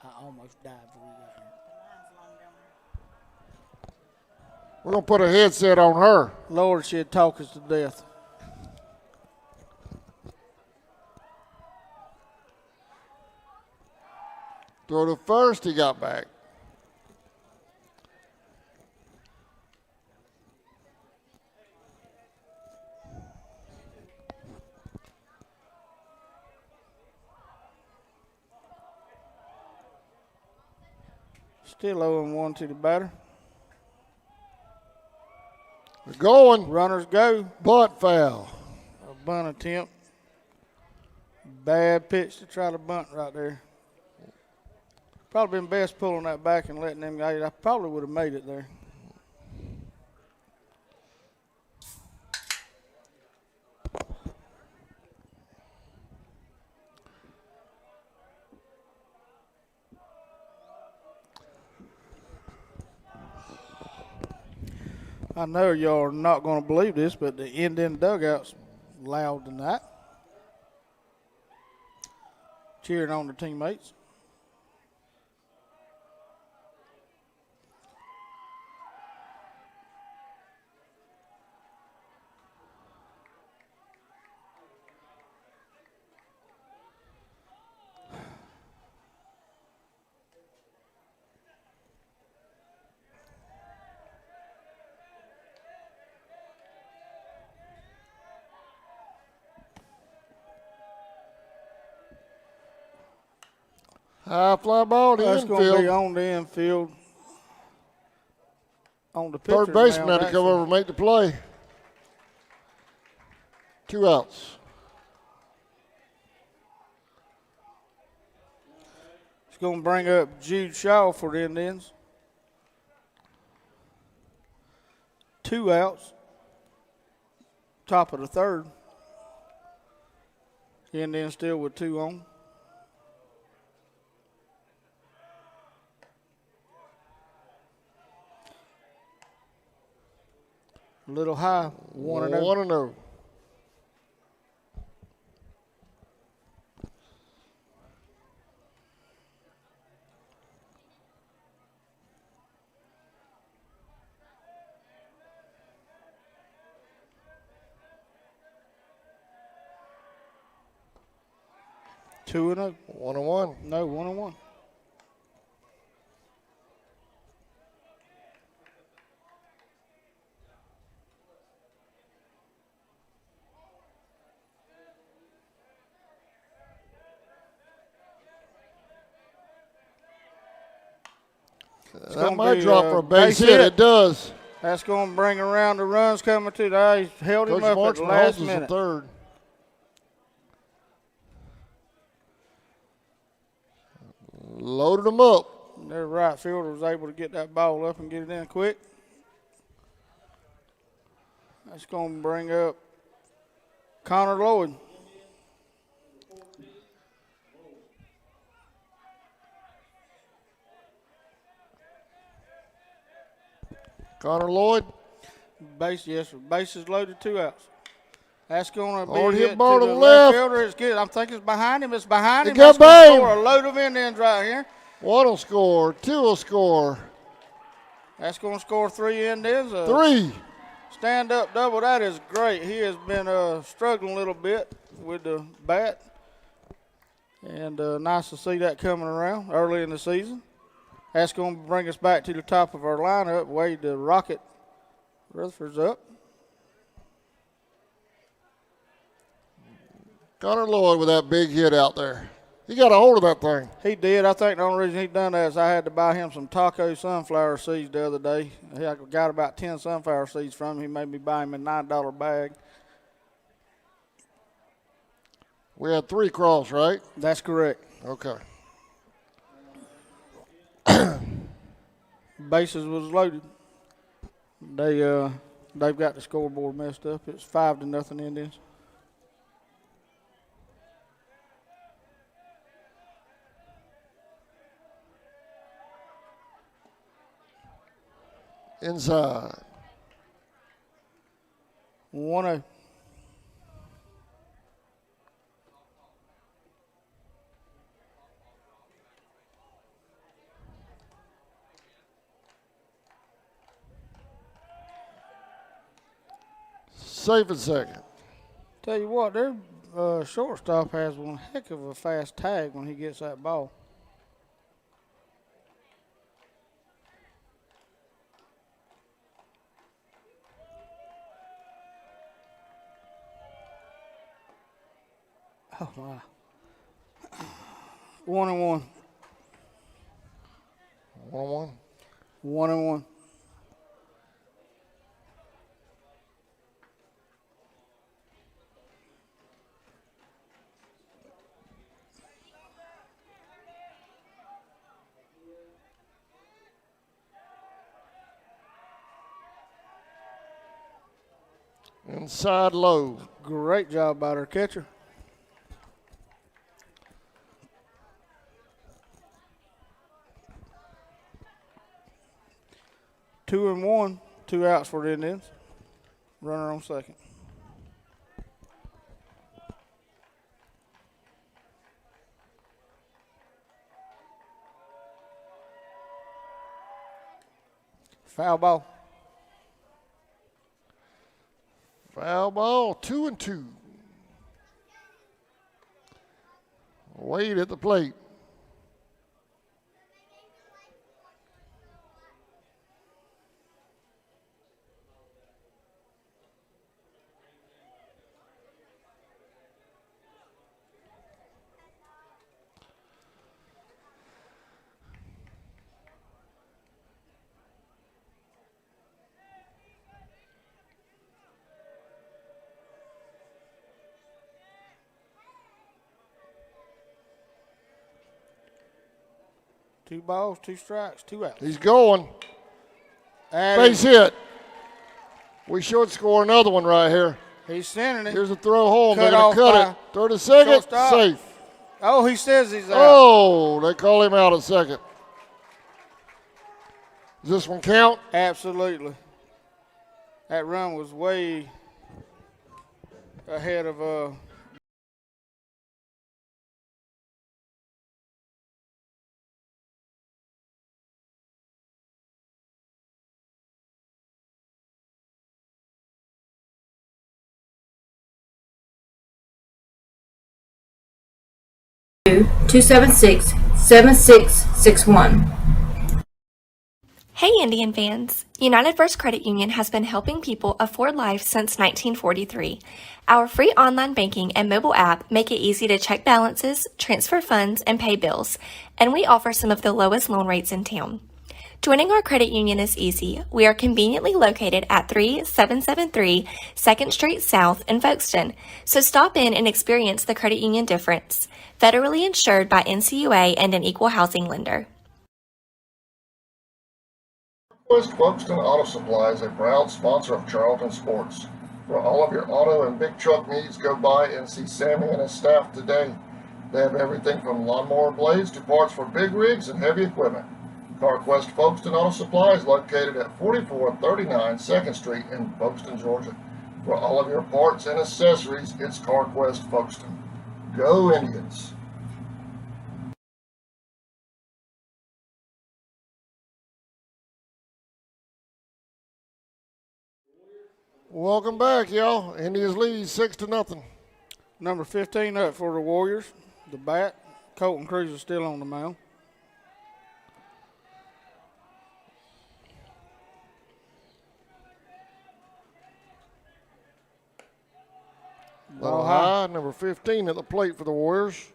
I almost died before we got here. We're going to put a headset on her. Lord, she'd talk us to death. throw to first. He got back. Still 0-1 to the batter. They're going. Runners go. Bunt foul. A bunt attempt. Bad pitch to try to bunt right there. Probably been best pulling that back and letting them go. I probably would have made it there. I know y'all are not going to believe this, but the Indian dugout's loud tonight. Cheering on their teammates. High fly ball to That's going to be infield. on the infield. On the pitcher's Third baseman mound, had to come actually. over and make the play. 2 outs. It's going to bring up Jude Shaw for the Indians. 2 outs. Top of the third. Indians still with 2 on. A little high. 1-0. 1-0. Two and 0. 1-1. No, 1-1. That gonna might be, drop for a base base hit. hit. It does. That's going to bring around the runs coming to the. He held him Coach up at the Marchman last holds us in minute. third. Loaded him up. Their right fielder was able to get that ball up and get it in quick. That's going to bring up Connor Lloyd. Connor Lloyd. Base, yes, sir. Bases loaded, 2 outs. That's going to be Hard hit hit ball to to the the left left. fielder. It's good. I'm thinking it's behind him. It's behind It him. got That's gonna bang. score a load of Indians right here. 1 will score. 2 will score. That's going to score 3 Indians. 3. Stand-up double. That is great. He has been struggling a little bit with the bat. And nice to see that coming around early in the season. That's going to bring us back to the top of our lineup. Wade the Rocket Rutherford's up. Connor Lloyd with that big hit out there. He got a hold of that thing. He did. I think the only reason he done that is I had to buy him some taco sunflower seeds the other day. I got about 10 sunflower seeds from him. He made me buy him a $9 bag. We had 3 cross, right? That's correct. Okay. Bases was loaded. They've got the scoreboard messed up. It's 5-0 Indians. Inside. 1-0. Safe and second. Tell you what, their shortstop has one heck of a fast tag when he gets that ball. Oh, my. 1-1. 1-1. 1-1. Inside low. Great job by our catcher. Two and one, 2 outs for the Indians. Runner on second. Foul ball. Foul ball, 2-2. Wade at the plate. Two balls, 2 strikes, 2 outs. He's going. Base hit. We should score another one right here. He's sending it. Here's a throw home. Cut They're going to cut off it. Throw to second. shortstop. Safe. Oh, he says he's out. Oh, they call him out at second. Does this one count? Absolutely. That run was way ahead of 276-7661. Hey Indian fans! United First Credit Union has been helping people afford life since 1943. Our free online banking and mobile app make it easy to check balances, transfer funds, and pay bills, and we offer some of the lowest loan rates in town. Joining our credit union is easy. We are conveniently located at 3773 2nd Street South in Folkestone, so stop in and experience the credit union difference. Federally insured by NCUA and an equal housing lender. West Folkestone Auto Supply is a proud sponsor of Charlton Sports. For all of your auto and big truck needs, go by and see Sammy and his staff today. They have everything from lawnmower blades to parts for big rigs and heavy equipment. CarQuest Folkestone Auto Supply is located at 4439 2nd Street in Folkestone, Georgia. For all of your parts and accessories, it's CarQuest Folkestone. Go Indians! Welcome back, y'all. Indians lead 6-0. number 15 up for the Warriors. The bat. Colton Cruz is still on the mound. Ball high, number 15 at the plate for the Warriors.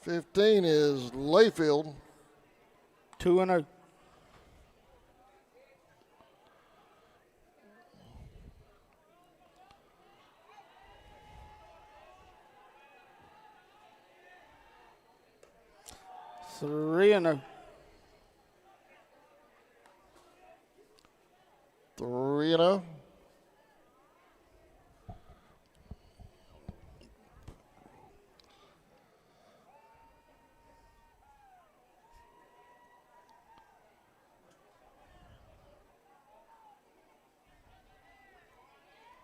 '15 is Layfield. 2-0. Three and 0. 3-0.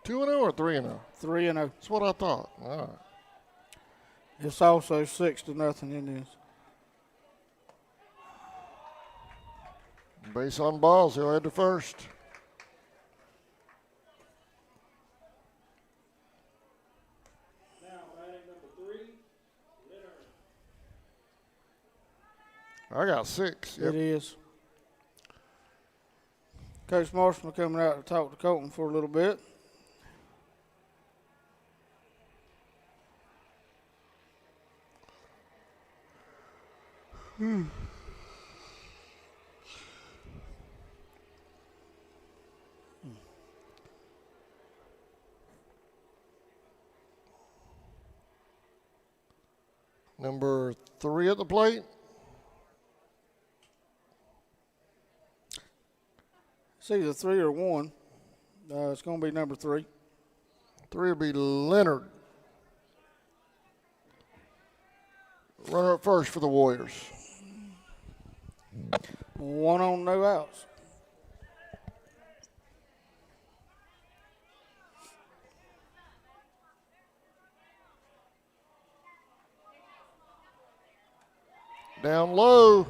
Two and 0 or 3-0? 3-0. That's what I thought. All right. It's also 6-0 Indians. Base on balls. He'll head to first. I got 6. Yep. It is. Coach Marshall coming out to talk to Colton for a little bit. Number 3 at the plate. It's either 3 or 1. It's going to be number 3. 3 will be Leonard. Runner at first for the Warriors. 1 on, no outs. Down low.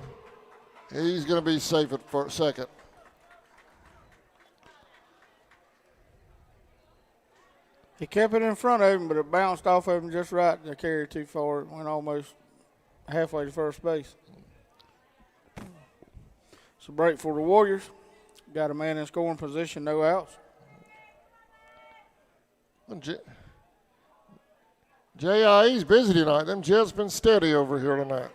He's going to be safe at second. He kept it in front of him, but it bounced off of him just right. The carry too far. It went almost halfway to first base. It's a break for the Warriors. Got a man in scoring position, no outs. JIE's busy tonight. Them Jets been steady over here tonight.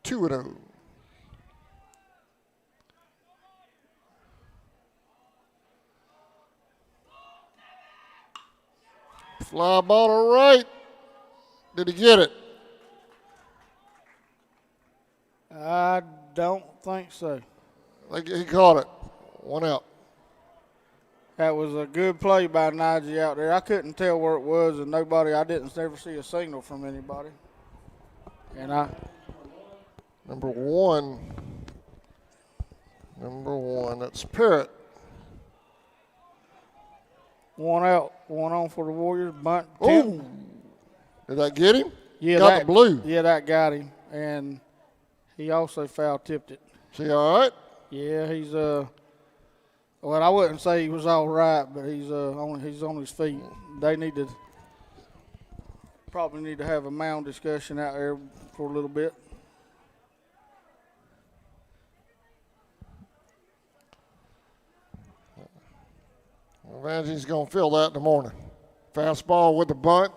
Two and 0. Fly ball to right. Did he get it? I don't think so. He caught it. 1 out. That was a good play by Najee out there. I couldn't tell where it was, and I didn't ever see a signal from anybody. And Number one, that's Parrott. 1 out, 1 on for the Warriors. Bunt. Oh, did that get him? Yeah, got the blue. Yeah, that got him, and he also foul tipped it. Is he all right? Yeah, he's well, I wouldn't say he was all right, but he's on his feet. They probably need to have a mound discussion out there for a little bit. Evange's going to feel that in the morning. Fastball with the bunt.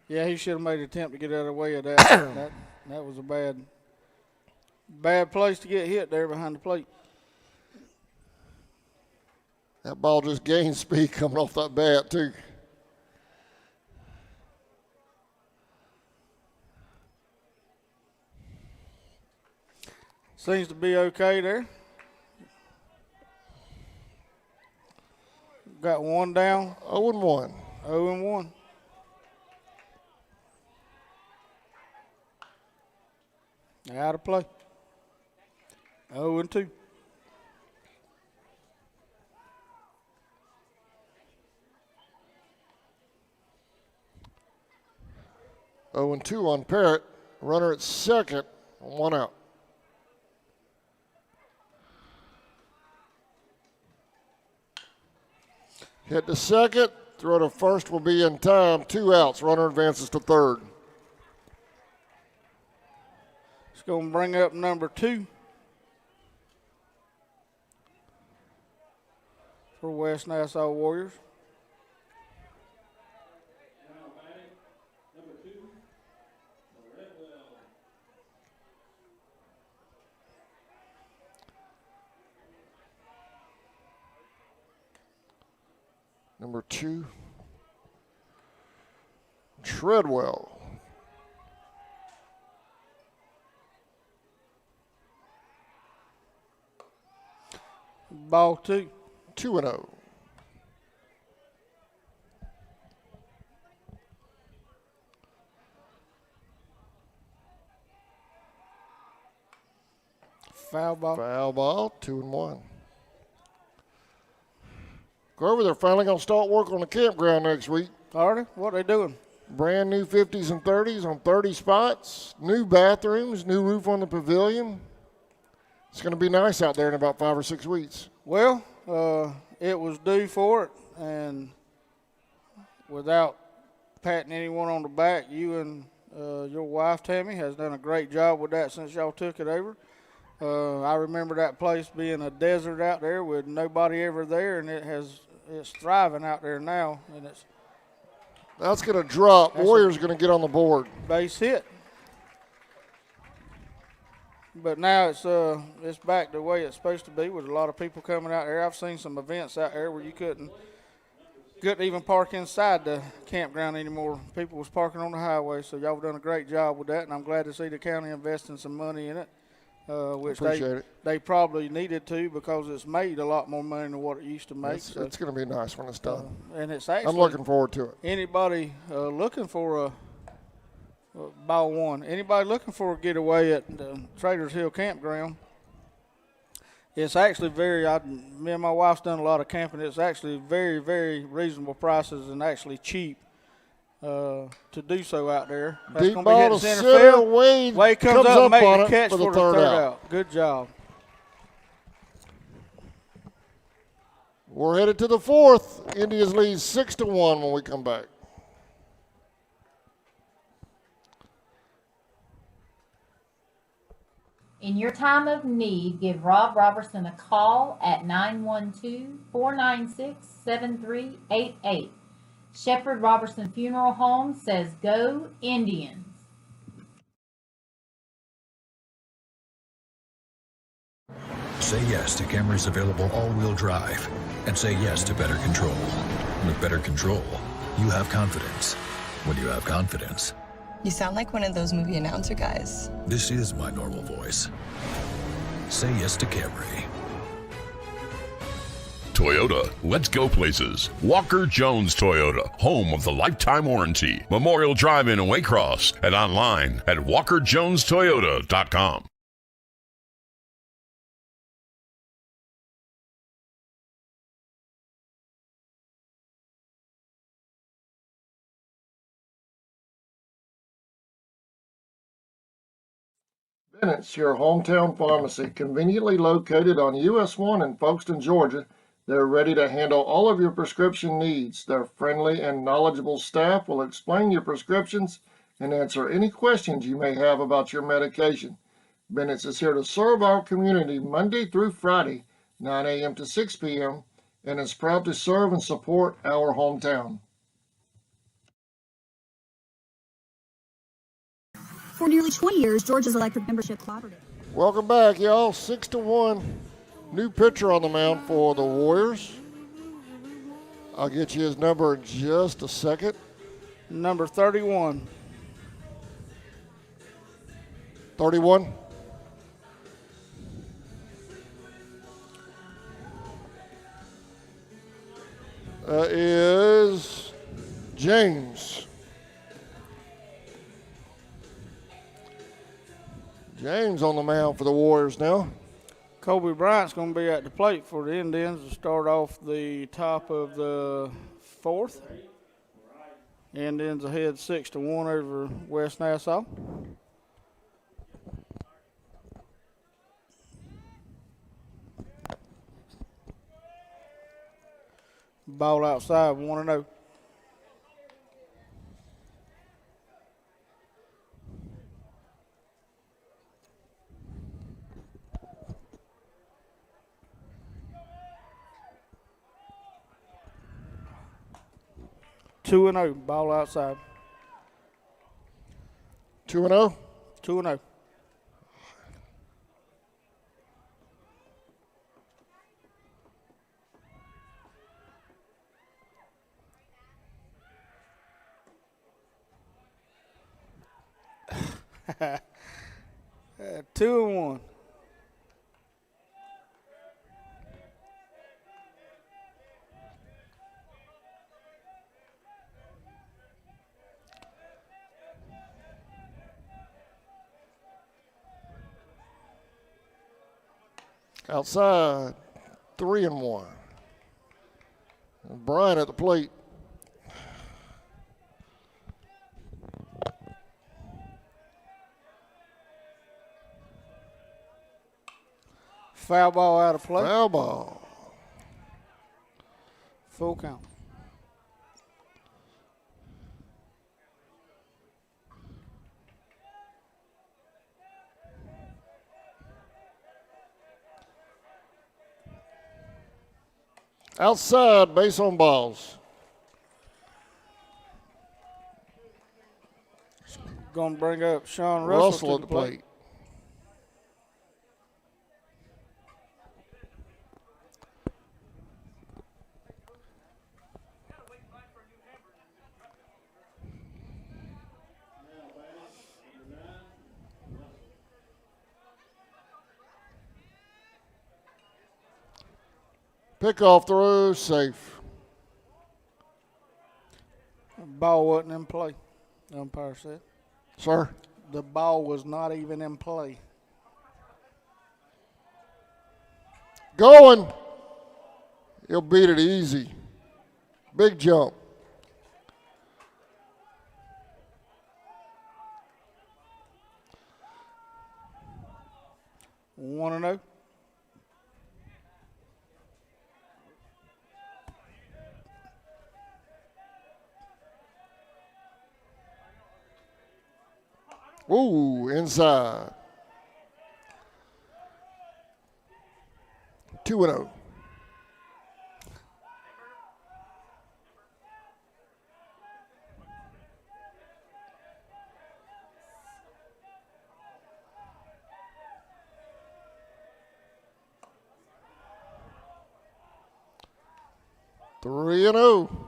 Yeah, he should have made an attempt to get out of the way of that. that was a bad place to get hit there behind the plate. That ball just gained speed coming off that bat, too. Seems to be okay there. Got 1 down. 0-1. 0-1. Out of play. 0-2. Oh and 2 on Parrott. Runner at second, 1 out. Hit to second, throw to first will be in time. 2 outs. Runner advances to third. It's going to bring up number 2 for West Nassau Warriors. Number 2, Treadwell. Ball 2. 2-0. Foul ball. Foul ball, 2-1. Grover, they're finally going to start work on the campground next week. Are they? What are they doing? Brand new 50s and 30s on 30 spots. New bathrooms, new roof on the pavilion. It's going to be nice out there in about 5 or 6 weeks. Well, it was due for it, and without patting anyone on the back. You and your wife, Tammy, has done a great job with that since y'all took it over. I remember that place being a desert out there with nobody ever there, and it's thriving out there now. And That's going to drop. Warriors going to get on the board. Base hit. But now it's back the way it's supposed to be, with a lot of people coming out there. I've seen some events out there where you couldn't even park inside the campground anymore. People was parking on the highway, so y'all have done a great job with that, and I'm glad to see the county investing some money in it, which they probably needed to, because it's made a lot more money than what it used to make. It's going to be nice when it's done. And it's actually, I'm looking forward to it. Anybody looking for ball one, anybody looking for a getaway at the Traders Hill Campground, it's actually me and my wife's done a lot of camping. It's actually very, very reasonable prices and actually cheap to do so out there. That's Deep gonna ball be to hitting center field. Wade comes up and makes on the it catch for for the third out. Good job. We're headed to the fourth. Indians lead 6-1 when we come back. In your time of need, give Rob Robertson a call at 912-496-7388. Shepherd Robertson Funeral Home says go Indians. Say yes to Camry's available all-wheel drive, and say yes to better control. With better control, you have confidence. When you have confidence, You sound like one of those movie announcer guys. this is my normal voice. Say yes to Camry. Toyota, let's go places. Walker Jones Toyota, home of the lifetime warranty. Memorial Drive-In in Waycross, and online at walkerjonestoyota.com. Bennett's, your hometown pharmacy, conveniently located on US 1 in Folkestone, Georgia. They're ready to handle all of your prescription needs. Their friendly and knowledgeable staff will explain your prescriptions and answer any questions you may have about your medication. Bennett's is here to serve our community Monday through Friday, 9 a.m. to 6 p.m., and is proud to serve and support our hometown. For nearly 20 years, Georgia's electric membership cooperative. Welcome back, y'all. 6-1. New pitcher on the mound for the Warriors. I'll get you his number in just a second. Number 31. 31. That is James. James on the mound for the Warriors now. Kobe Bryant's going to be at the plate for the Indians to start off the top of the fourth. Indians ahead 6-1 over West Nassau. Ball outside, 1-0. Two and 0, ball outside. 2-0. 2-0. Two and 1. Outside, 3-1. And Bryant at the plate. Foul ball out of play. Foul ball. Full count. Outside, base on balls. Going to bring up Sean Russell At the plate. Pickoff throw, safe. Ball wasn't in play, the umpire said. Sir? The ball was not even in play. Going. He'll beat it easy. Big jump. One and oh. Ooh, inside. 2-0. Three and 0.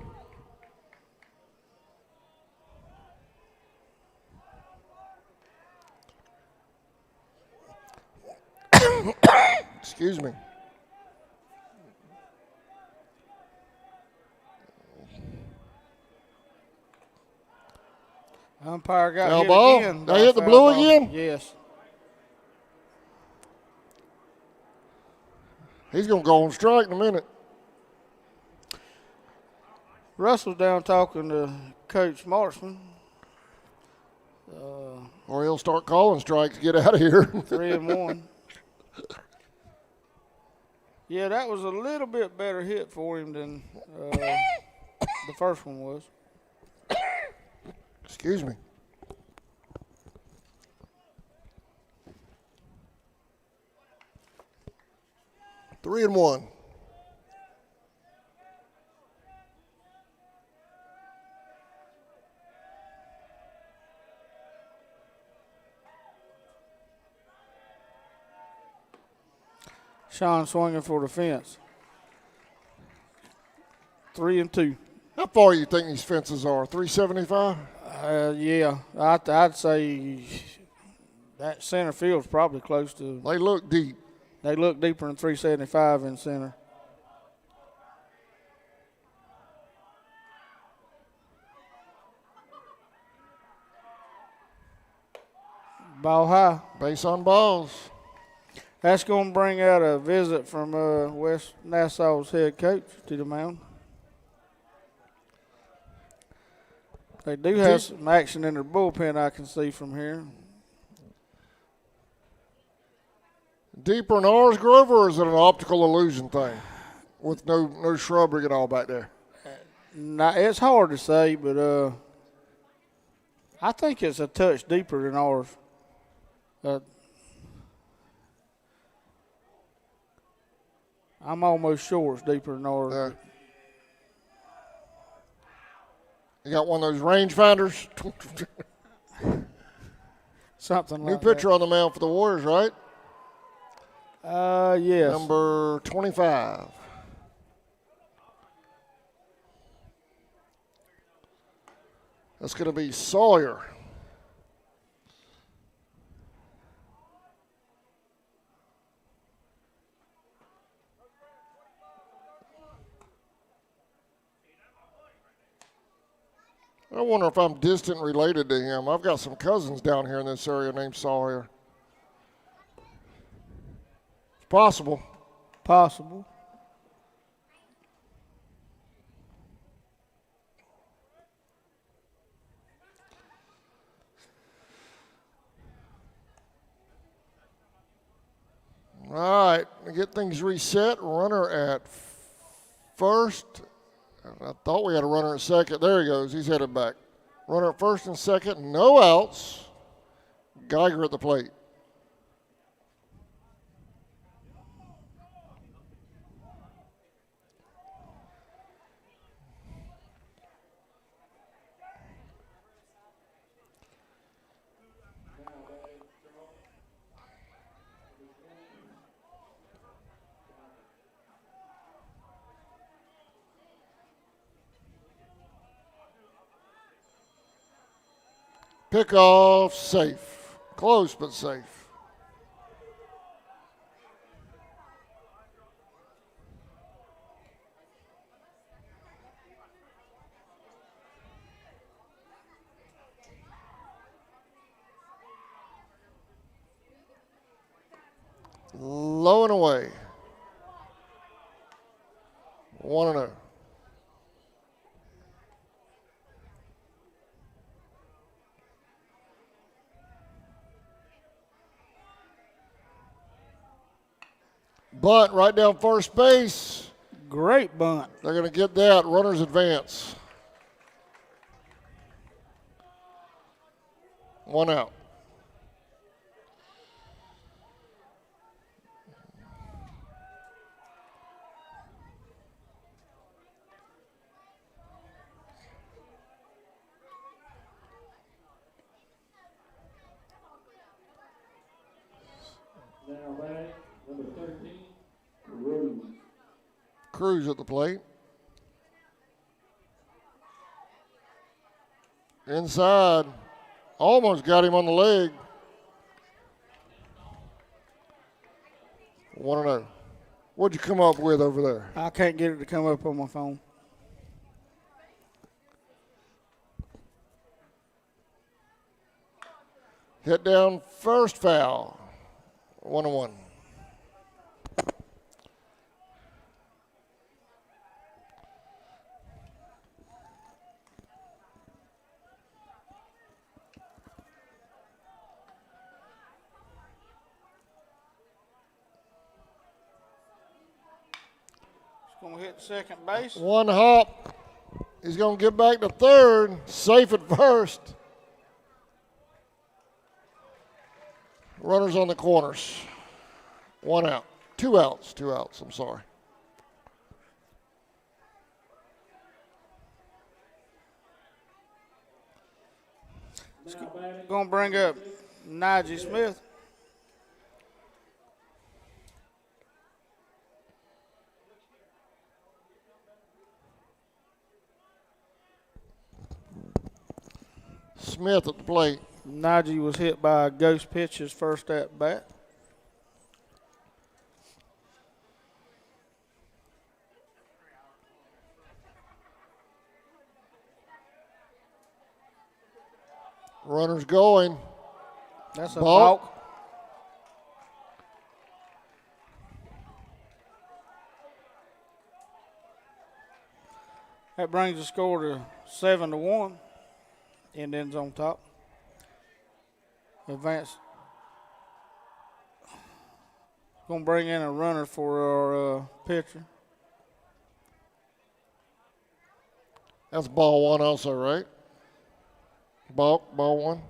Excuse me. Umpire got Foul hit ball? again. They hit the blue again? Yes. He's going to go on strike in a minute. Russell's down talking to Coach Marksman. Or he'll start calling strikes, get out of here. 3-1. Yeah, that was a little bit better hit for him than the first one was. Excuse me. Three and 1. Sean swinging for the fence. 3 and 2. How far do you think these fences are? 375? Yeah, I'd say that center field's probably close to. They look deep. They look deeper than 375 in center. Ball high. Base on balls. That's going to bring out a visit from West Nassau's head coach to the mound. They do have some action in their bullpen, I can see from here. Deeper in ours, Grover, or is it an optical illusion thing with no shrubbery at all back there? Nah, it's hard to say, but I think it's a touch deeper than ours. I'm almost sure it's deeper than ours. You got one of those range finders? Something like New pitcher on the mound for the Warriors, right? Yes. Number 25. That's going to be Sawyer. I wonder if I'm distant related to him. I've got some cousins down here in this area named Sawyer. It's possible. Possible. All right, to get things reset, runner at first. I thought we had a runner at second. There he goes. He's headed back. Runner at first and second. No outs. Geiger at the plate. Pickoff safe. Close but safe. Low and away. 1-0. Bunt right down first base. Great bunt. They're going to get that. Runners advance. 1 out. Cruz at the plate. Inside. Almost got him on the leg. 1-0. What'd you come up with over there? I can't get it to come up on my phone. Hit down first, foul. 1-1. Going to hit second base. One hop. He's going to get back to third. Safe at first. Runners on the corners. 1 out. 2 outs. 2 outs. I'm sorry. Going to bring up Najee Smith. Smith at the plate. Najee was hit by a ghost pitch his first at bat. Runners going. That's a balk. balk. That brings the score to 7-1. Indians on top. Advance. Going to bring in a runner for our pitcher. That's ball one also, right? Ball one.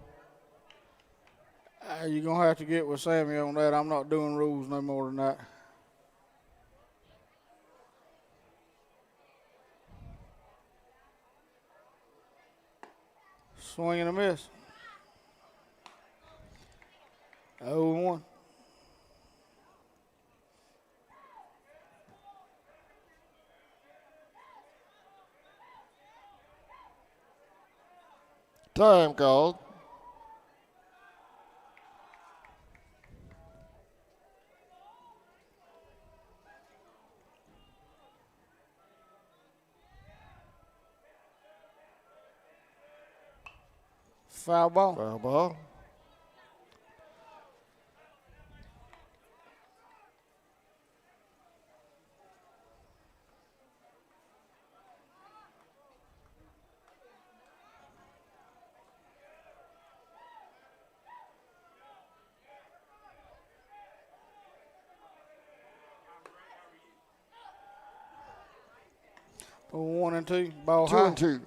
You're going to have to get with Sammy on that. I'm not doing rules no more than that. Swing and a miss. 0-1. Time called. Foul ball. Foul ball. Oh, 1 and 2. Ball 2 high. and 2.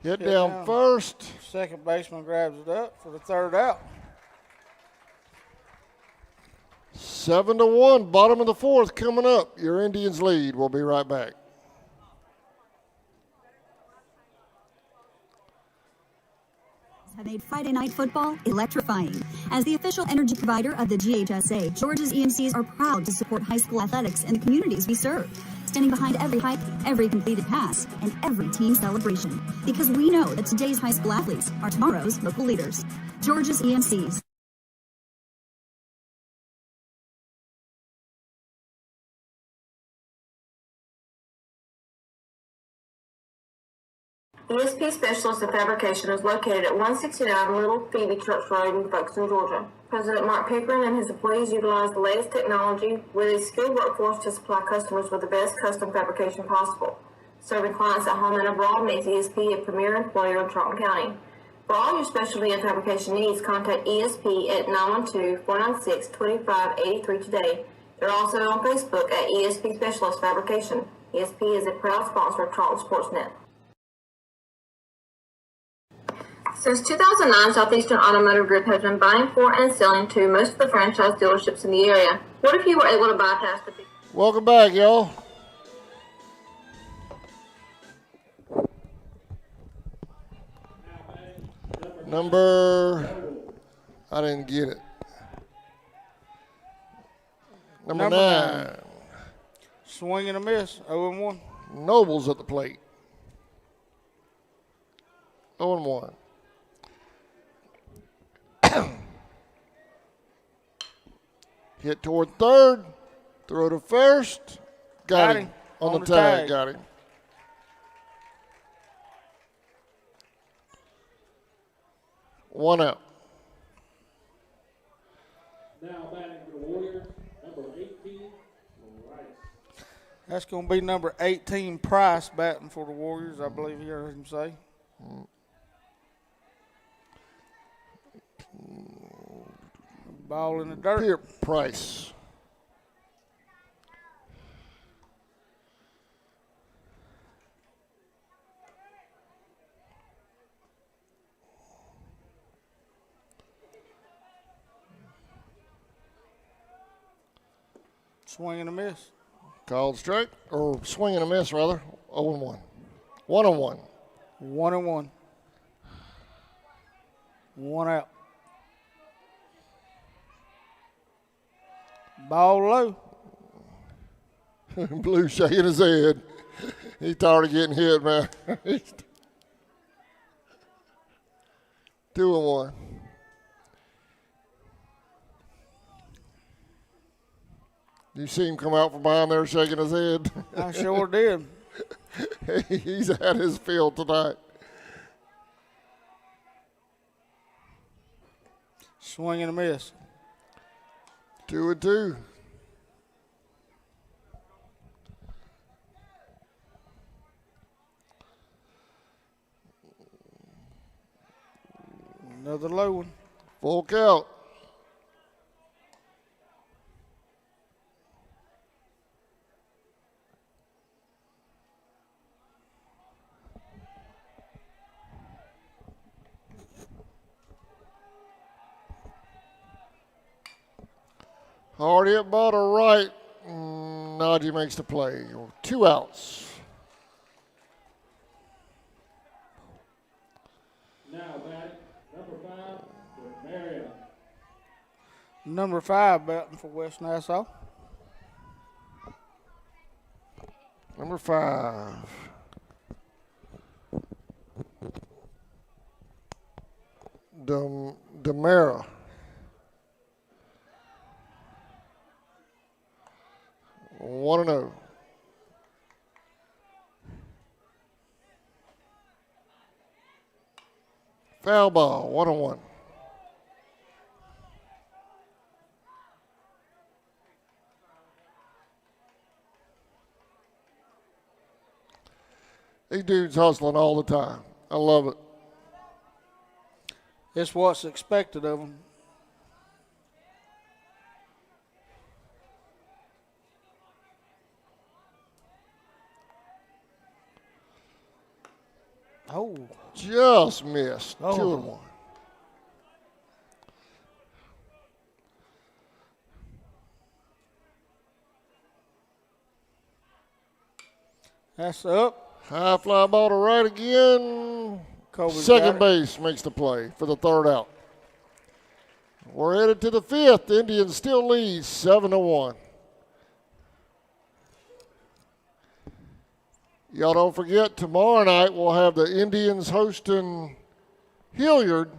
Hit down first. Second baseman grabs it up for the third out. 7-1, bottom of the fourth coming up. Your Indians lead. We'll be right back. Have made Friday night football electrifying. As the official energy provider of the GHSA, Georgia's EMCs are proud to support high school athletics in the communities we serve, standing behind every hike, every completed pass, and every team celebration. Because we know that today's high school athletes are tomorrow's local leaders. Georgia's EMCs. ESP Specialist in Fabrication is located at 169 Little Phoebe Church Road in Folkestone, Georgia. President Mark Pickering and his employees utilize the latest technology with a skilled workforce to supply customers with the best custom fabrication possible. Serving clients at home and abroad makes ESP a premier employer in Charlton County. For all your specialty and fabrication needs, contact ESP at 912-496-2583 today. They're also on Facebook at ESP Specialist Fabrication. ESP is a proud sponsor of Charlton Sportsnet. Since 2009, Southeastern Automotive Group has been buying for and selling to most of the franchise dealerships in the area. What if you were able to bypass the... Welcome back, y'all. I didn't get it. Number 9. Swing and a miss, 0-1. Noble's at the plate. 0-1. Hit toward third. Throw to first. Got him. On the tag. Got him. One out. Now batting for the Warriors, number 18, Rice. That's going to be number 18, Price, batting for the Warriors, I believe you heard him say. Ball in the dirt. Here, Price. Swing and a miss. Called strike, or swing and a miss, rather. 0-1. 1-1. 1-1. One out. Ball low. Blue shaking his head. He's tired of getting hit, man. 2-1. You see him come out from behind there shaking his head? I sure did. He's had his fill tonight. Swing and a miss. 2-2. Another low one. Full count. Hard hit ball to right. Najee makes the play. 2 outs. Now batting, number 5, Marion. Number 5 batting for West Nassau. Number 5. Demera. One and 0. Foul ball, 1-1. These dudes hustling all the time. I love it. It's what's expected of them. Oh. Just missed. Oh. 2-1. That's up. High fly ball to right again. Colby's Second got it. base makes the play for the third out. We're headed to the fifth. The Indians still lead 7-1. Y'all don't forget, tomorrow night we'll have the Indians hosting Hilliard.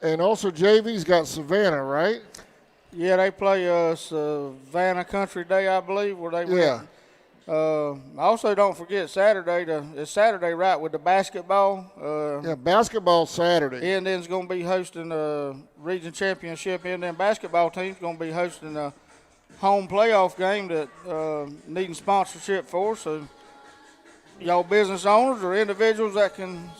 And also JV's got Savannah, right? Yeah, they play Savannah Country Day, I believe, where they Yeah. went. Also, don't forget Saturday. It's Saturday, right, with the basketball. Yeah, basketball Saturday. Indians going to be hosting a region championship. Indian basketball team's going to be hosting a home playoff game that needing sponsorship for. So, y'all business owners or individuals that can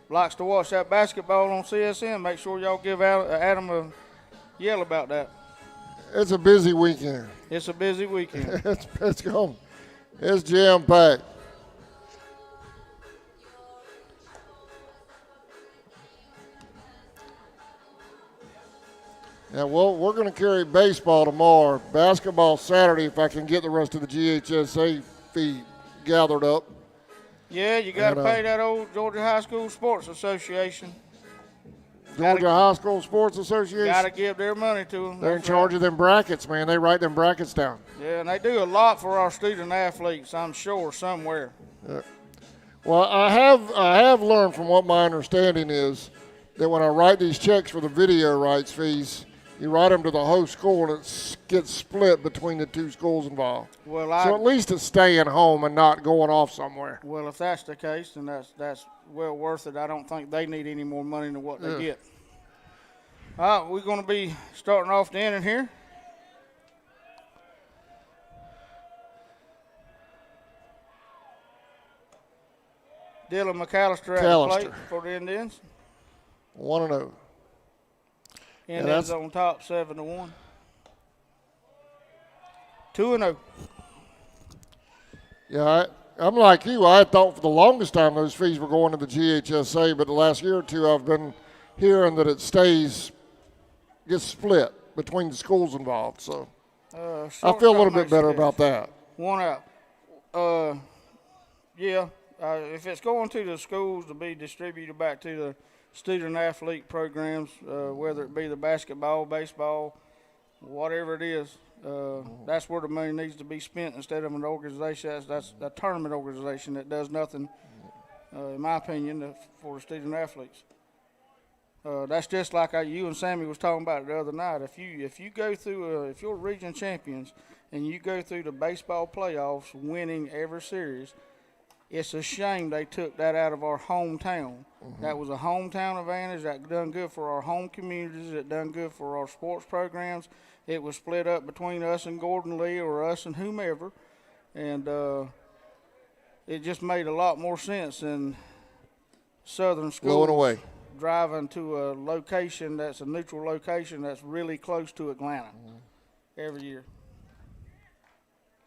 likes to watch that basketball on CSN, make sure y'all give Adam a yell about that. It's a busy weekend. It's a busy weekend. it's going. It's jam-packed. Yeah, well, we're going to carry baseball tomorrow. Basketball Saturday if I can get the rest of the GHSA fee gathered up. Yeah, you got to And, pay that old Georgia High School Sports Association. Georgia High School Sports Association. Got to give their money to them. They're in charge of them brackets, man. They write them brackets down. Yeah, and they do a lot for our student athletes, I'm sure, somewhere. Yeah. Well, I have learned from what my understanding is that when I write these checks for the video rights fees, you write them to the host school and it gets split between the two schools involved. Well, so at least it's staying home and not going off somewhere. Well, if that's the case, then that's well worth it. I don't think they need any more money than what they get. All right, we're going to be starting off the inning here. Dylan McAllister at the plate for the Indians. 1-0. Indians on top 7-1. 2-0. Yeah, I'm like you. I thought for the longest time those fees were going to the GHSA, but the last year or two I've been hearing that it gets split between the schools involved. So I feel a little bit better about that. 1 out. Yeah. If it's going to the schools to be distributed back to the student athlete programs, whether it be the basketball, baseball, whatever it is, that's where the money needs to be spent instead of an organization that's a tournament organization that does nothing, in my opinion, for the student athletes. That's just like you and Sammy was talking about it the other night. If you go through, if you're region champions and you go through the baseball playoffs, winning every series, it's a shame they took that out of our hometown. Mm-hmm. That was a hometown advantage. That done good for our home communities. It done good for our sports programs. It was split up between us and Gordon Lee or us and whomever. And it just made a lot more sense than Southern schools blowing away, driving to a location that's a neutral location that's really close to Atlanta every year.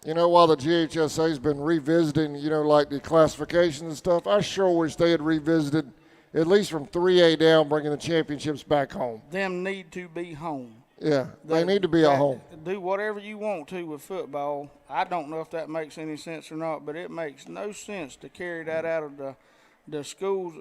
You know, while the GHSA's been revisiting, like the classifications and stuff, I sure wish they had revisited at least from 3A down, bringing the championships back home. Them need to be home. Yeah, they need to be at home. Do whatever you want to with football. I don't know if that makes any sense or not, but it makes no sense to carry that out of the schools.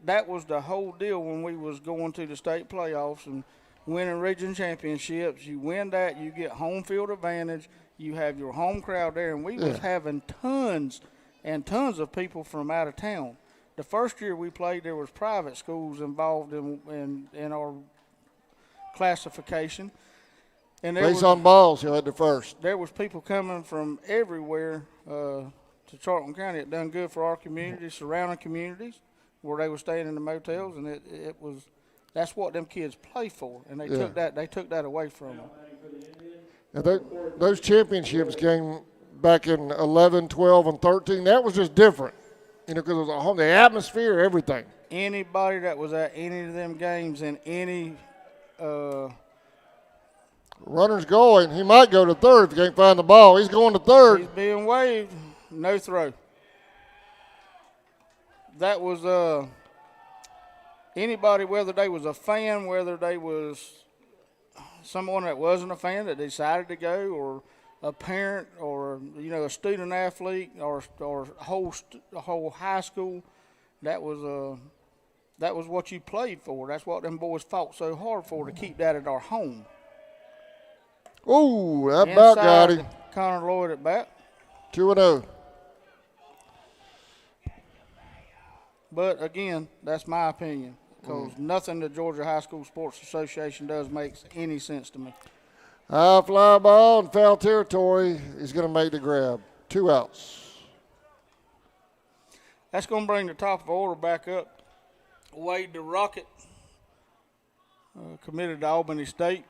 That was the whole deal when we was going to the state playoffs and winning region championships. You win that, you get home field advantage. You have your home crowd there, and we was having tons and tons of people from out of town. The first year we played, there was private schools involved in our classification. And Based on balls, you had the first. There was people coming from everywhere to Charlton County. It done good for our community, surrounding communities, where they were staying in the motels, and it was that's what them kids play for, and they took that away from them. Now those championships came back in 11, 12, and 13. That was just different, because it was a home, the atmosphere, everything. Anybody that was at any of them games in any runner's going, he might go to third if he can't find the ball. He's going to third. He's being waved. No throw. that was anybody, whether they was a fan, whether they was someone that wasn't a fan that decided to go, or a parent, or a student athlete, or whole high school. That was what you played for. That's what them boys fought so hard for, to keep that at our home. Ooh, that about got him. Connor Lloyd at bat. 2-0. But again, that's my opinion, because nothing the Georgia High School Sports Association does makes any sense to me. High fly ball in foul territory. He's going to make the grab. 2 outs. That's going to bring the top of the order back up. Wade the Rocket, committed to Albany State.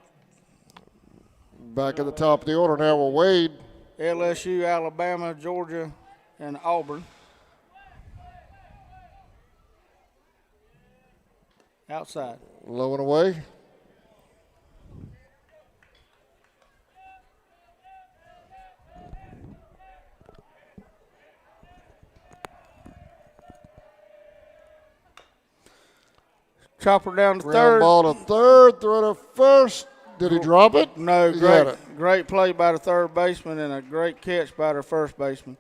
Back at the top of the order now with Wade. LSU, Alabama, Georgia, and Auburn. Outside. Low and away. Chopper down to Ground third. ball to third, throw to first. Did he drop it? No, He got it. great play by the third baseman and a great catch by the first baseman.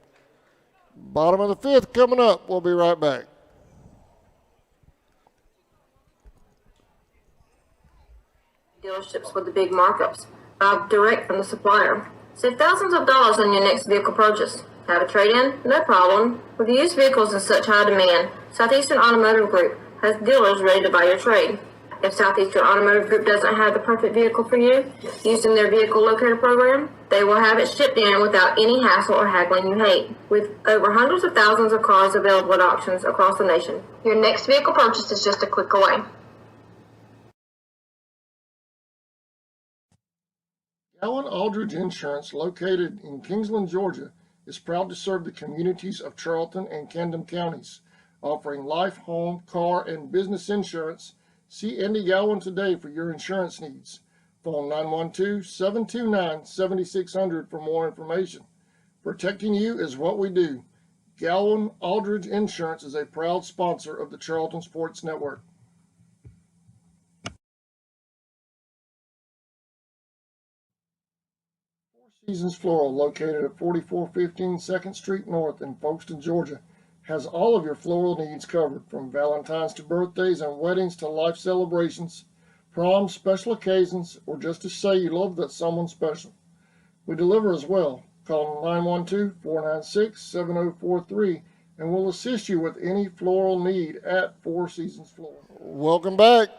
Bottom of the fifth coming up. We'll be right back. Dealerships with the big markups. Buy direct from the supplier. Save thousands of dollars on your next vehicle purchase. Have a trade-in? No problem. With used vehicles in such high demand, Southeastern Automotive Group has dealers ready to buy your trade. If Southeastern Automotive Group doesn't have the perfect vehicle for you, using their vehicle locator program, they will have it shipped in without any hassle or haggling you hate. With over hundreds of thousands of cars available at auctions across the nation, your next vehicle purchase is just a click away. Allen Aldridge Insurance, located in Kingsland, Georgia, is proud to serve the communities of Charlton and Camden counties, offering life, home, car, and business insurance. See Andy Gowan today for your insurance needs. Phone 912-729-7600 for more information. Protecting you is what we do. Gowan Aldridge Insurance is a proud sponsor of the Charlton Sports Network. Four Seasons Floral, located at 4415 2nd Street North in Folkestone, Georgia, has all of your floral needs covered, from Valentine's to birthdays and weddings to life celebrations, proms, special occasions, or just to say you love that someone special. We deliver as well. Call 912-496-7043 and we'll assist you with any floral need at Four Seasons Floral. Welcome back.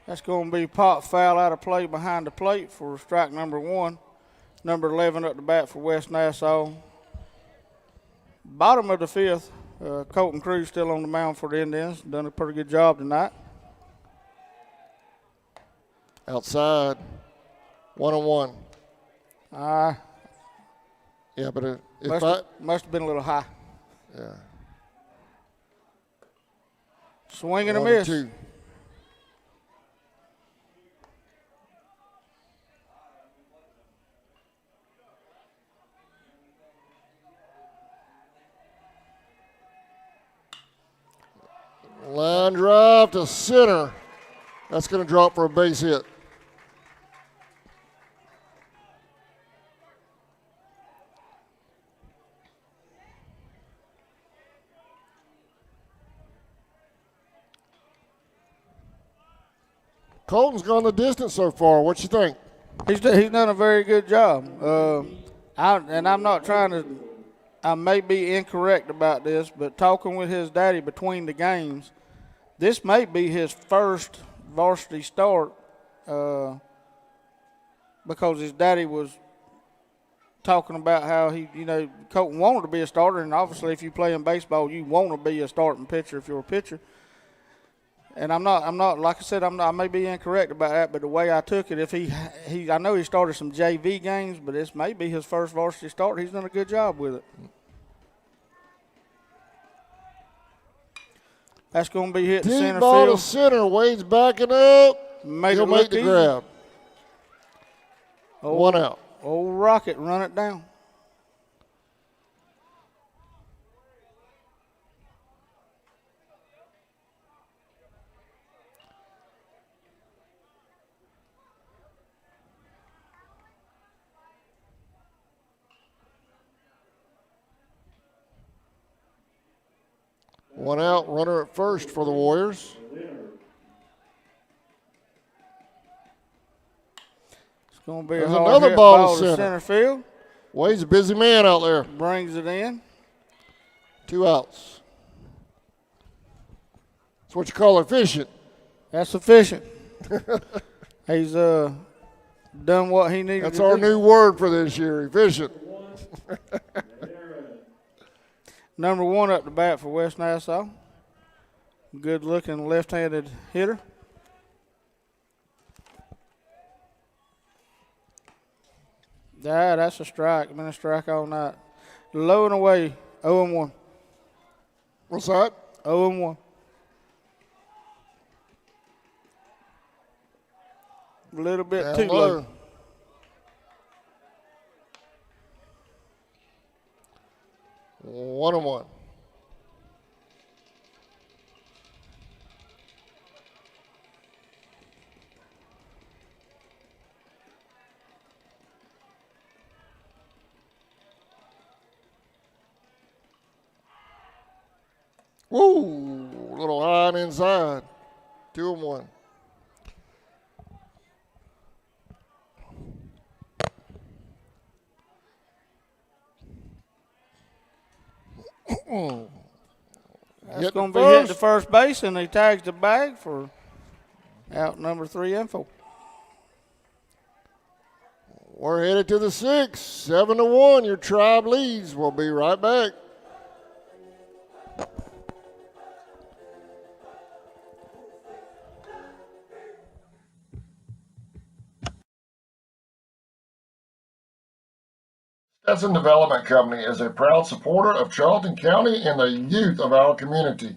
That's going to be pop foul out of play behind the plate for strike number 1. Number 11 up the bat for West Nassau. Bottom of the fifth, Colton Cruz still on the mound for the Indians. Done a pretty good job tonight. Outside. 1-1. Yeah, but must have been a little high. Yeah. Swing and a miss. 1-2. Line drive to center. That's going to drop for a base hit. Colton's gone the distance so far. What you think? He's done a very good job. I'm not trying to. I may be incorrect about this, but talking with his daddy between the games, this may be his first varsity start because his daddy was talking about how Colton wanted to be a starter, and obviously if you play in baseball, you want to be a starting pitcher if you're a pitcher. And I'm not like I said, I may be incorrect about that, but the way I took it, I know he started some JV games, but this may be his first varsity start. He's done a good job with it. That's going to be hit to center Deep ball field. to center. Wade's backing up. He'll make the grab. 1 out. Old Rocket, run it down. One out, runner at first for the Warriors. It's going to be There's a hard another hit ball to to center. center field. Wade's a busy man out there. Brings it in. 2 outs. That's what you call efficient. That's efficient. He's done what he needed That's to our do. new word for this year, efficient. Number 1 up to bat for West Nassau. Good looking left-handed hitter. That's a strike. Been a strike all night. Low and away, 0-1. What's that? 0-1. A little bit Down too low. 1-1. Woo! Little high and inside. 2-1. That's going to be hit to first base, and he tags the bag for out number 3 and 4. We're headed to the 6th. 7-1. Your Tribe leads. We'll be right back. Stetson Development Company is a proud supporter of Charlton County and the youth of our community.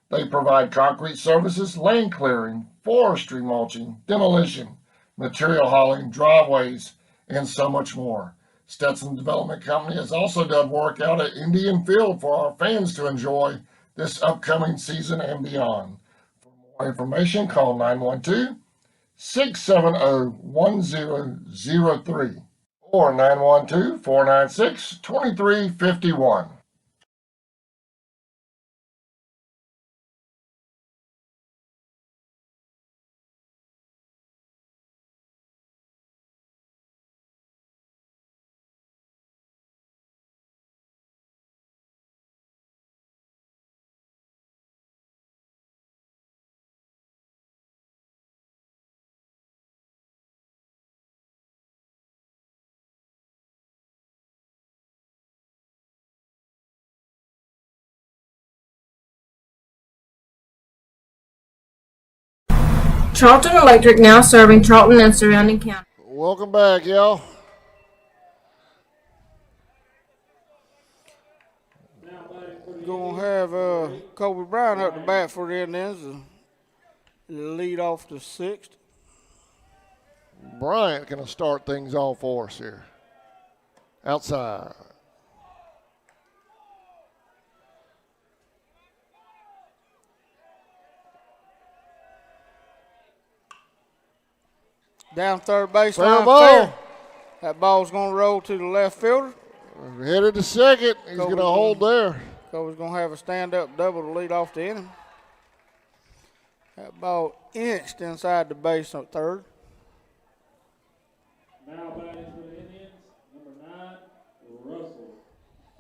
They provide concrete services, land clearing, forestry mulching, demolition, material hauling, driveways, and so much more. Stetson Development Company has also done work out at Indian Field for our fans to enjoy this upcoming season and beyond. For more information, call 912-670-1003 or 912-496-2351. Charlton Electric now serving Charlton and surrounding county. Welcome back, y'all. Going to have Kobe Brown up to bat for the Indians. Lead off the 6th. Bryant going to start things off for us here. Outside. Down third base Fair line. ball. Fair. That ball's going to roll to the left fielder. We're headed to second. He's going to hold there. Kobe's going to have a stand-up double to lead off the inning. That ball inched inside the base on third. Now batting for the Indians, number 9, Russell.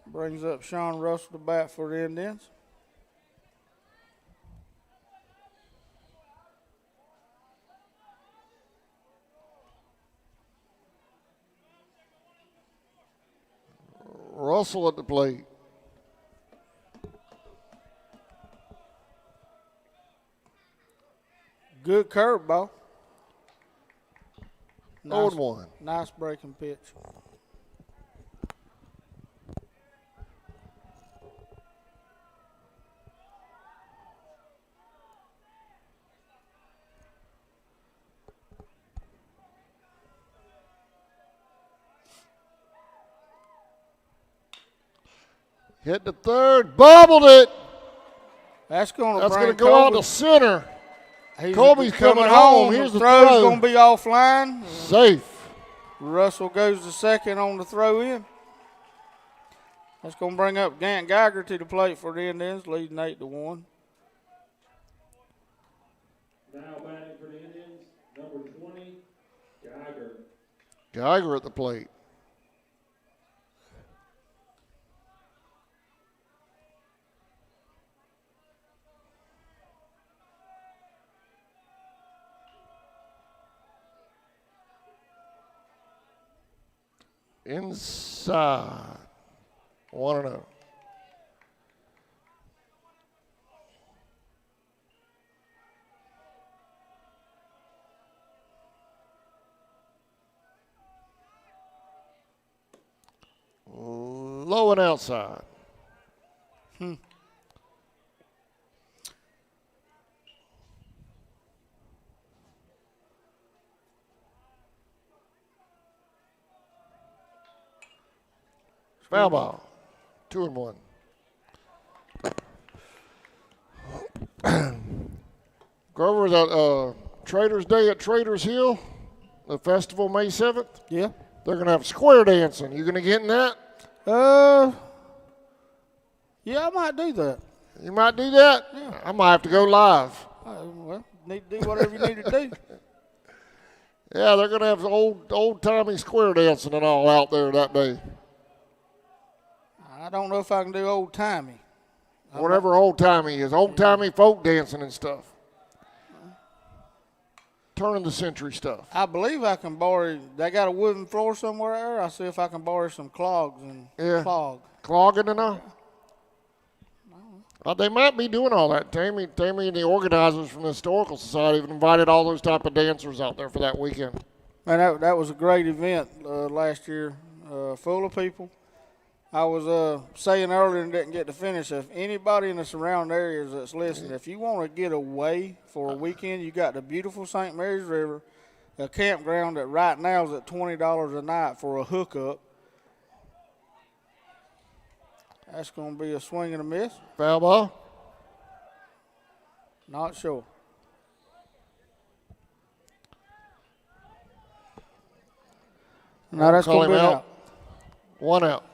Brings up Sean Russell to bat for the Indians. Russell at the plate. Good curveball. Nice, 0-1. nice breaking pitch. Hit the third. Bobbled it. That's going That's to go out to center. He's Colby's coming home. Here's the throw's throw. going to be offline. Safe. Russell goes to second on the throw in. That's going to bring up Gant Geiger to the plate for the Indians, leading 8-1. Now batting for the Indians, number 20, Geiger. Geiger at the plate. Inside. 1-0. Low and outside. Foul ball. 2-1. Grover, that Traders Day at Traders Hill, the festival May 7th. Yeah. They're going to have square dancing. You going to get in that? Yeah, I might do that. You might do that? Yeah. I might have to go live. Well, need to do whatever you need to do. Yeah, they're going to have old-timey square dancing and all out there that day. I don't know if I can do old-timey. Whatever old-timey is. Old-timey folk dancing and stuff. Turn the century stuff. I believe I can borrow. They got a wooden floor somewhere there. I'll see if I can borrow some clogs and clog. Clogging and all? They might be doing all that. Tammy and the organizers from the Historical Society have invited all those type of dancers out there for that weekend. Man, that was a great event last year, full of people. I was saying earlier and didn't get to finish, if anybody in the surrounding areas that's listening, if you want to get away for a weekend, you got the beautiful St. Mary's River, a campground that right now is at $20 a night for a hookup. That's going to be a swing and a miss. Foul ball? Not sure. No, that's going to be out. 1 out.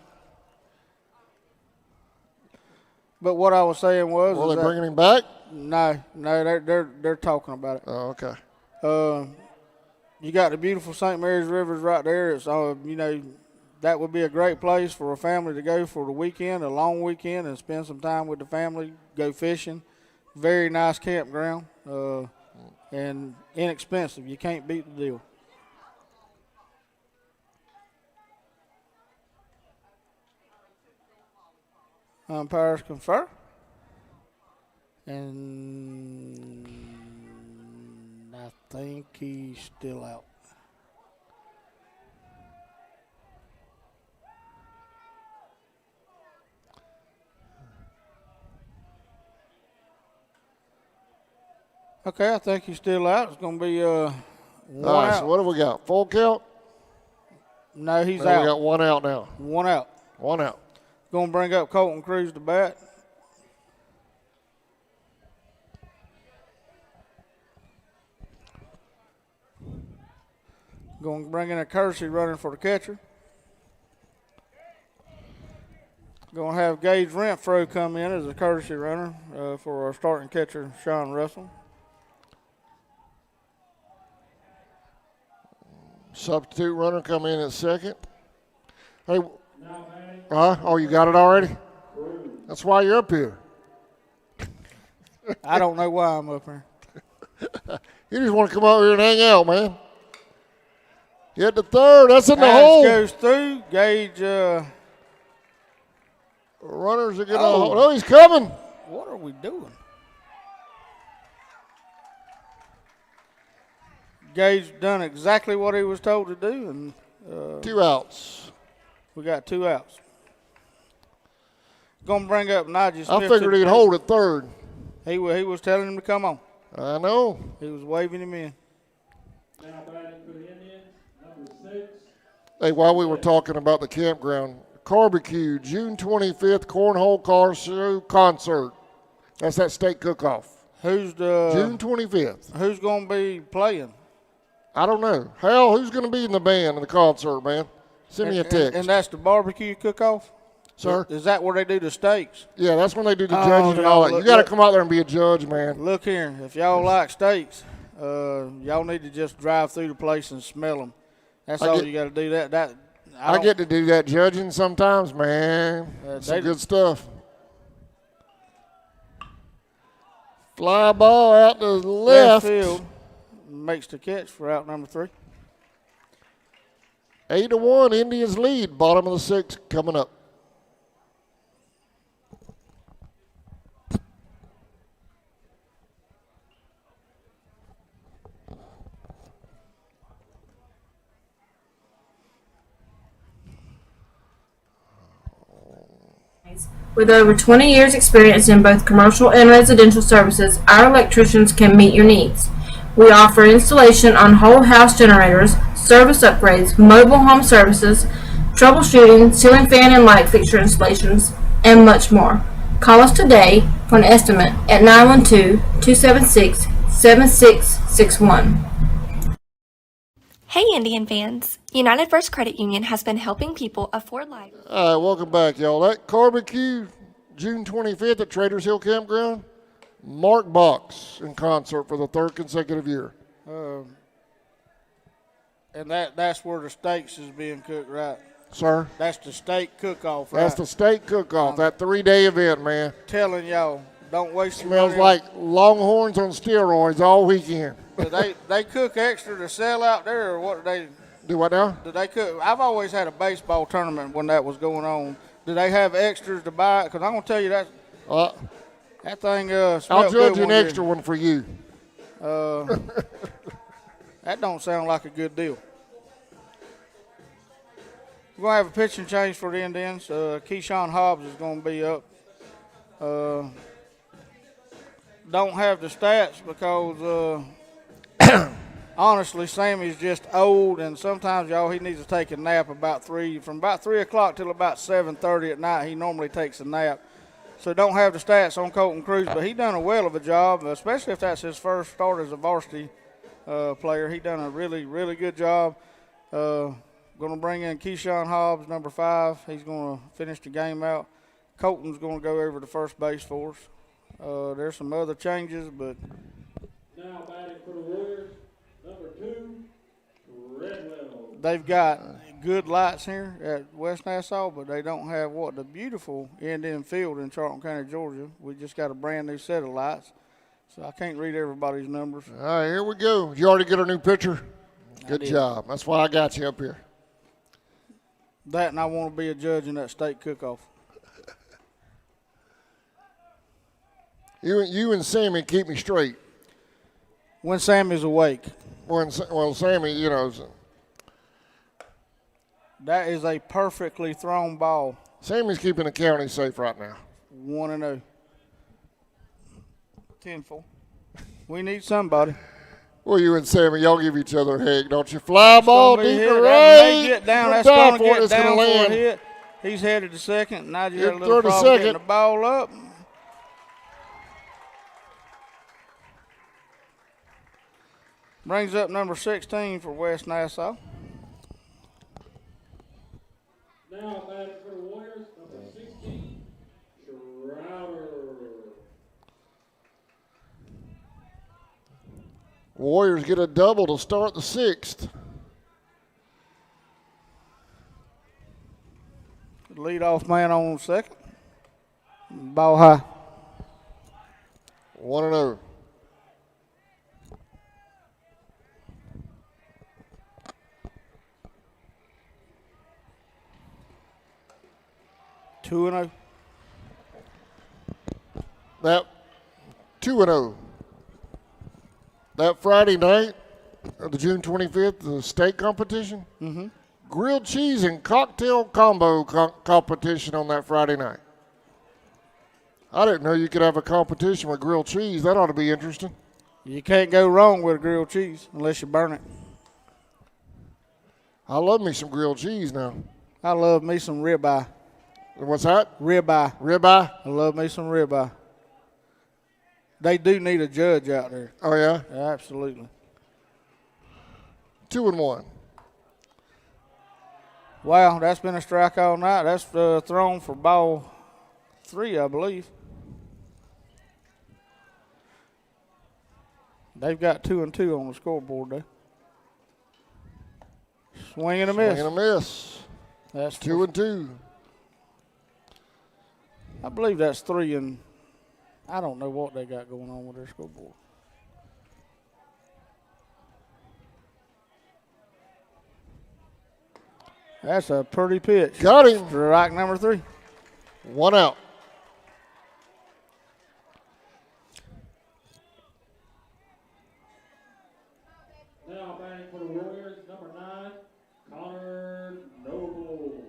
But what I was saying was, they bringing him back? No, they're talking about it. Oh, okay. You got the beautiful St. Mary's Rivers right there. It's that would be a great place for a family to go for the weekend, a long weekend, and spend some time with the family. Go fishing. Very nice campground, and inexpensive. You can't beat the deal. Umpires confer. And I think he's still out. Okay, I think he's still out. It's going to be one out. So what have we got? Full count? No, he's out. We got 1 out now. 1 out. 1 out. Going to bring up Colton Cruz to bat. Going to bring in a Kersey running for the catcher. Going to have Gage Renfro come in as a courtesy runner for our starting catcher, Sean Russell. Substitute runner come in at second. Hey, oh, you got it already? That's why you're up here. I don't know why I'm up here. You just want to come over here and hang out, man. Hit the third. That's in the hole. Goes through. Gage. Runners are going to hold. Oh, he's coming. What are we doing? Gage done exactly what he was told to do. And 2 outs. We got 2 outs. Going to bring up Najee Smith. I figured he'd hold at third. He was telling him to come on. I know. He was waving him in. Now batting for the Indians, number 6. Hey, while we were talking about the campground, Barbecue, June 25th, Cornhole Car Show Concert. That's that state cook-off. Who's the June 25th. Who's going to be playing? I don't know. Hal, who's going to be in the band in the concert, man? Send me a text. And that's the barbecue cook-off? Sir? Is that where they do the steaks? Yeah, that's when they do the judging and all that. You got to come out there and be a judge, man. Look here. If y'all like steaks, y'all need to just drive through the place and smell them. That's all you got to do. I get to do that judging sometimes, man. Some good stuff. Fly ball out to the left. Field makes the catch for out number 3. 8-1, Indians lead. Bottom of the 6th coming up. With over 20 years experience in both commercial and residential services, our electricians can meet your needs. We offer installation on whole house generators, service upgrades, mobile home services, troubleshooting, ceiling fan and light fixture installations, and much more. Call us today for an estimate at 912-276-7661. Hey Indian fans! United First Credit Union has been helping people afford life. All right, welcome back, y'all. That barbecue, June 25th at Traders Hill Campground. Mark Box in concert for the 3rd consecutive year. And that's where the steaks is being cooked, right? Sir? That's the steak cook-off, right? That's the steak cook-off, that 3-day event, man. Telling y'all, don't waste your Smells money. like Longhorns on steroids all weekend. Do they cook extra to sell out there, or what do they do? What now? Do they cook? I've always had a baseball tournament when that was going on. Do they have extras to buy? Because I'm gonna tell you that thing. I'll judge an extra one for you. That don't sound like a good deal. We're gonna have a pitching change for the Indians. Keyshawn Hobbs is gonna be up. Don't have the stats because. Honestly, Sammy's just old, and sometimes, y'all, he needs to take a nap from about 3 o'clock till about 7:30 at night. He normally takes a nap. So don't have the stats on Colton Cruz, but he done a well of a job, especially if that's his first start as a varsity player. He done a really, really good job. Going to bring in Keyshawn Hobbs, number 5. He's going to finish the game out. Colton's going to go over to first base for us. There's some other changes, but now batting for the Warriors, number 2, Redwell. They've got good lights here at West Nassau, but they don't have the beautiful Indian Field in Charlton County, Georgia. We just got a brand new set of lights, so I can't read everybody's numbers. All right, here we go. You already get a new pitcher? Good job. That's why I got you up here. That, and I want to be a judge in that state cook-off. You and Sammy keep me straight. When Sammy's awake. Well, Sammy, That is a perfectly thrown ball. Sammy's keeping the county safe right now. 1-0. 10-4. We need somebody. Well, you and Sammy, y'all give each other a hug, don't you? Fly ball deep to right. They get down. That's going to get it's down gonna for land. a hit. He's headed to second. Now you had a Third little to problem getting second. the ball up. Brings up number 16 for West Nassau. Now batting for the Warriors, number 16, Schrouder. Warriors get a double to start the 6th. Leadoff man on second. Ball high. 1-0. That 2-0. That Friday night, the June 25th, the state competition. Mm-hmm. Grilled cheese and cocktail combo competition on that Friday night. I didn't know you could have a competition with grilled cheese. That ought to be interesting. You can't go wrong with grilled cheese unless you burn it. I love me some grilled cheese now. I love me some ribeye. What's that? Ribeye. Ribeye? I love me some ribeye. They do need a judge out there. Oh, yeah? Absolutely. 2-1. Wow, that's been a strike all night. That's thrown for ball 3, I believe. They've got 2 and 2 on the scoreboard there. Swing and a miss. Swing and a miss. That's 2 and 2. I believe that's 3 and I don't know what they got going on with their scoreboard. That's a pretty pitch. Got him. Strike number 3. 1 out. Now batting for the Warriors, number 9, Connor Nobles.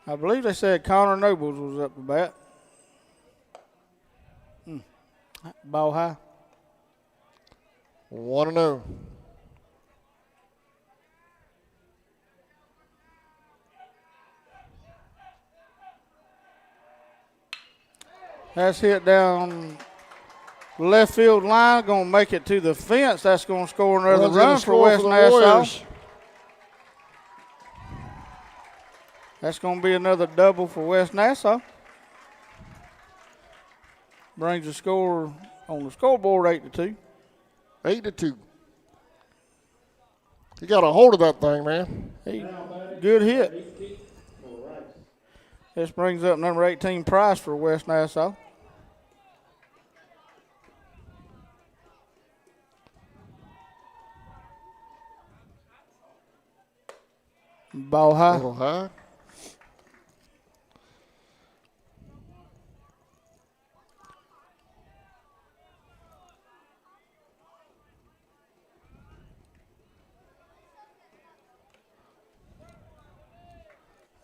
I believe they said Connor Nobles was up to bat. Ball high. 1-0. That's hit down left field line. Going to make it to the fence. That's going to score another run for West Nassau. That's going to be another double for West Nassau. Brings the score on the scoreboard 8-2. 8-2. He got a hold of that thing, man. Good hit. This brings up number 18 Price for West Nassau. Ball high. Ball high.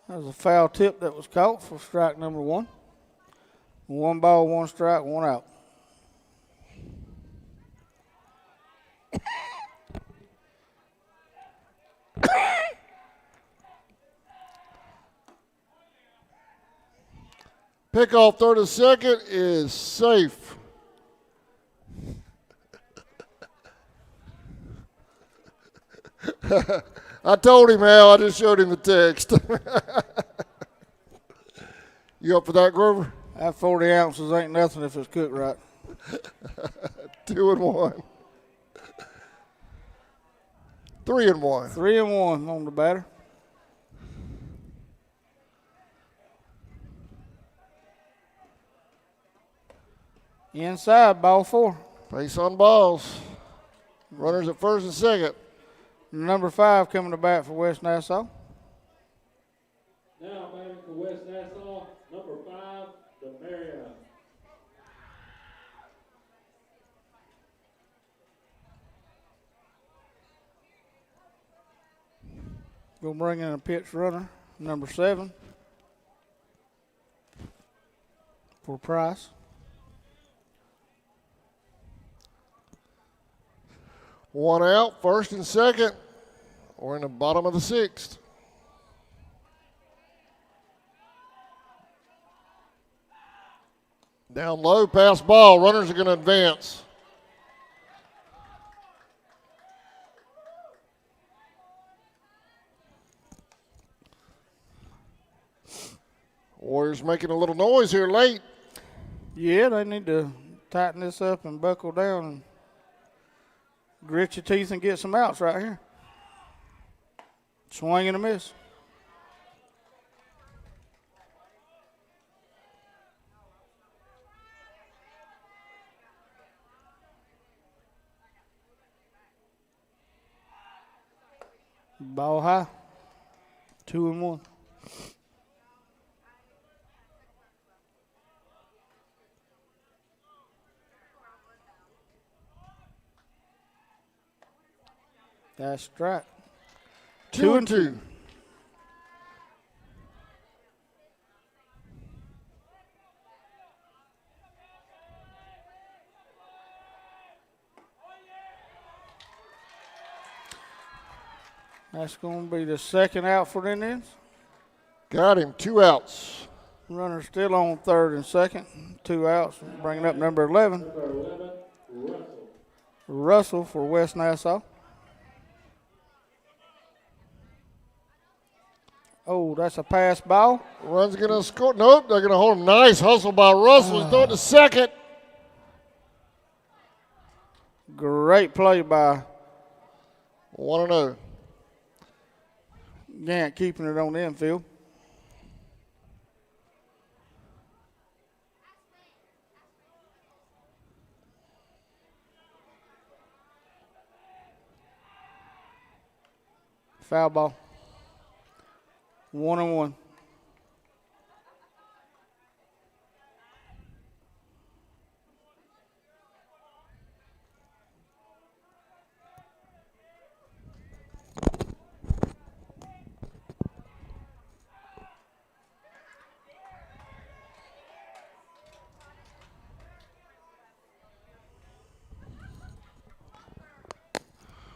That was a foul tip that was caught for strike number 1. 1 ball, 1 strike, 1 out. Pickoff third and second is safe. I told him, Al. I just showed him the text. You up for that, Grover? That 40 ounces ain't nothing if it's cooked right. 2-1. 3-1. 3-1 on the batter. Inside, ball 4. Base on balls. Runners at first and second. Number 5 coming to bat for West Nassau. Now batting for West Nassau, number 5, Demaria. Gonna bring in a pitch runner, number 7 for Price. 1 out, first and second. We're in the bottom of the 6th. Down low, pass ball. Runners are going to advance. Warriors making a little noise here late. Yeah, they need to tighten this up and buckle down and grit your teeth and get some outs right here. Swing and a miss. Ball high. 2-1. That's strike. 2-2. That's going to be the second out for the Indians. Got him. 2 outs. Runner still on third and second. 2 outs. Bringing up number 11. Number 11, Russell. Russell for West Nassau. Oh, that's a pass ball. Run's going to score. Nope, they're going to hold him. Nice hustle by Russell. He's throwing to second. Great play by 1-0. Gant keeping it on the infield. Foul ball. 1-1.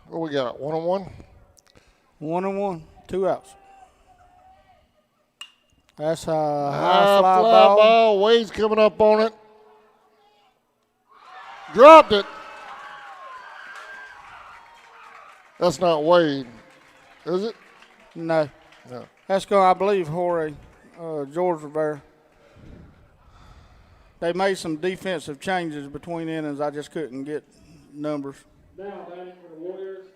What we got? 1-1? 1-1. 2 outs. That's a High high fly ball. ball. Wade's coming up on it. Dropped it. That's not Wade, is it? No. No. That's going, I believe, Jorge, George Rivera. They made some defensive changes between innings. I just couldn't get numbers. Now batting for the Warriors.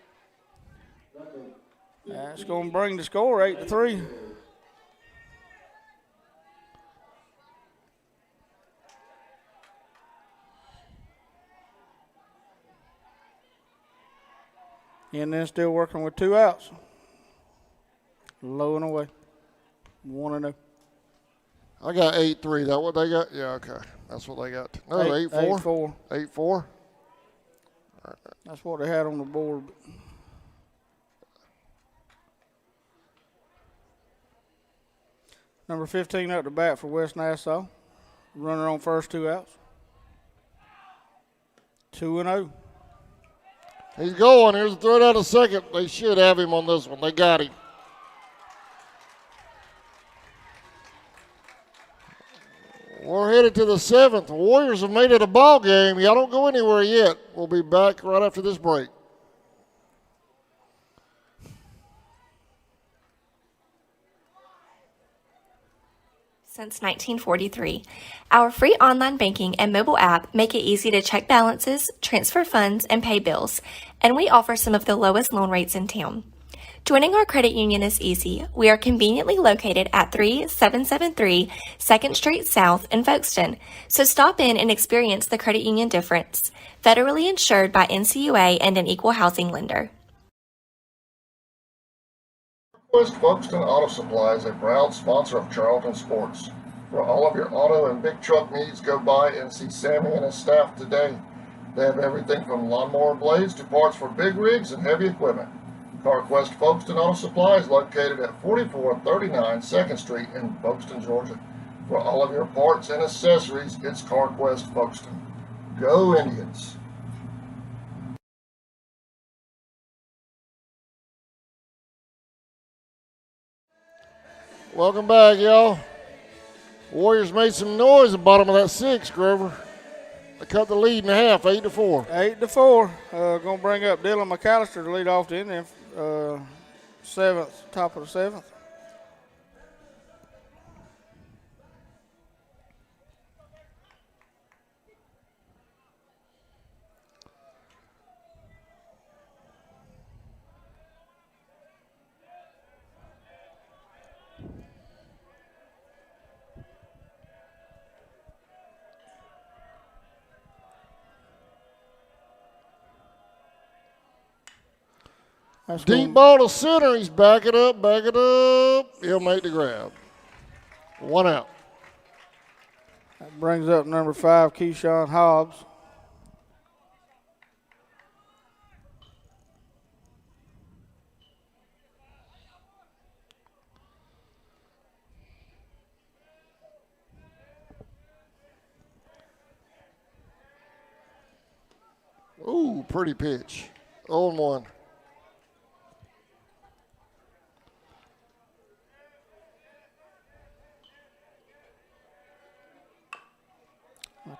Number That's going to bring the score 8-3. And then still working with 2 outs. Low and away. 1-0. I got 8-3. That what they got? Yeah, okay. That's what they got. No, 8-4. 8-4. 8-4. That's what they had on the board. Number 15 up to bat for West Nassau. Runner on first, 2 outs. 2-0. He's going. Here's a throw down to second. They should have him on this one. They got him. We're headed to the 7th. The Warriors have made it a ball game. Y'all don't go anywhere yet. We'll be back right after this break. Since 1943, our free online banking and mobile app make it easy to check balances, transfer funds, and pay bills, and we offer some of the lowest loan rates in town. Joining our credit union is easy. We are conveniently located at 3773 2nd Street South in Folkestone, so stop in and experience the credit union difference. Federally insured by NCUA and an equal housing lender. West Folkestone Auto Supply is a proud sponsor of Charlton Sports. For all of your auto and big truck needs, go by and see Sammy and his staff today. They have everything from lawnmower blades to parts for big rigs and heavy equipment. CarQuest Folkestone Auto Supply is located at 4439 2nd Street in Folkestone, Georgia. For all of your parts and accessories, it's CarQuest Folkestone. Go Indians! Welcome back, y'all. Warriors made some noise at the bottom of that 6th, Grover. They cut the lead in half, 8-4. 8-4. Going to bring up Dylan McAllister to lead off the inning. 7th, top of the 7th. Deep ball to center. He's back it up, back it up. He'll make the grab. 1 out. That brings up number 5, Keyshawn Hobbs. Ooh, pretty pitch. 0-1.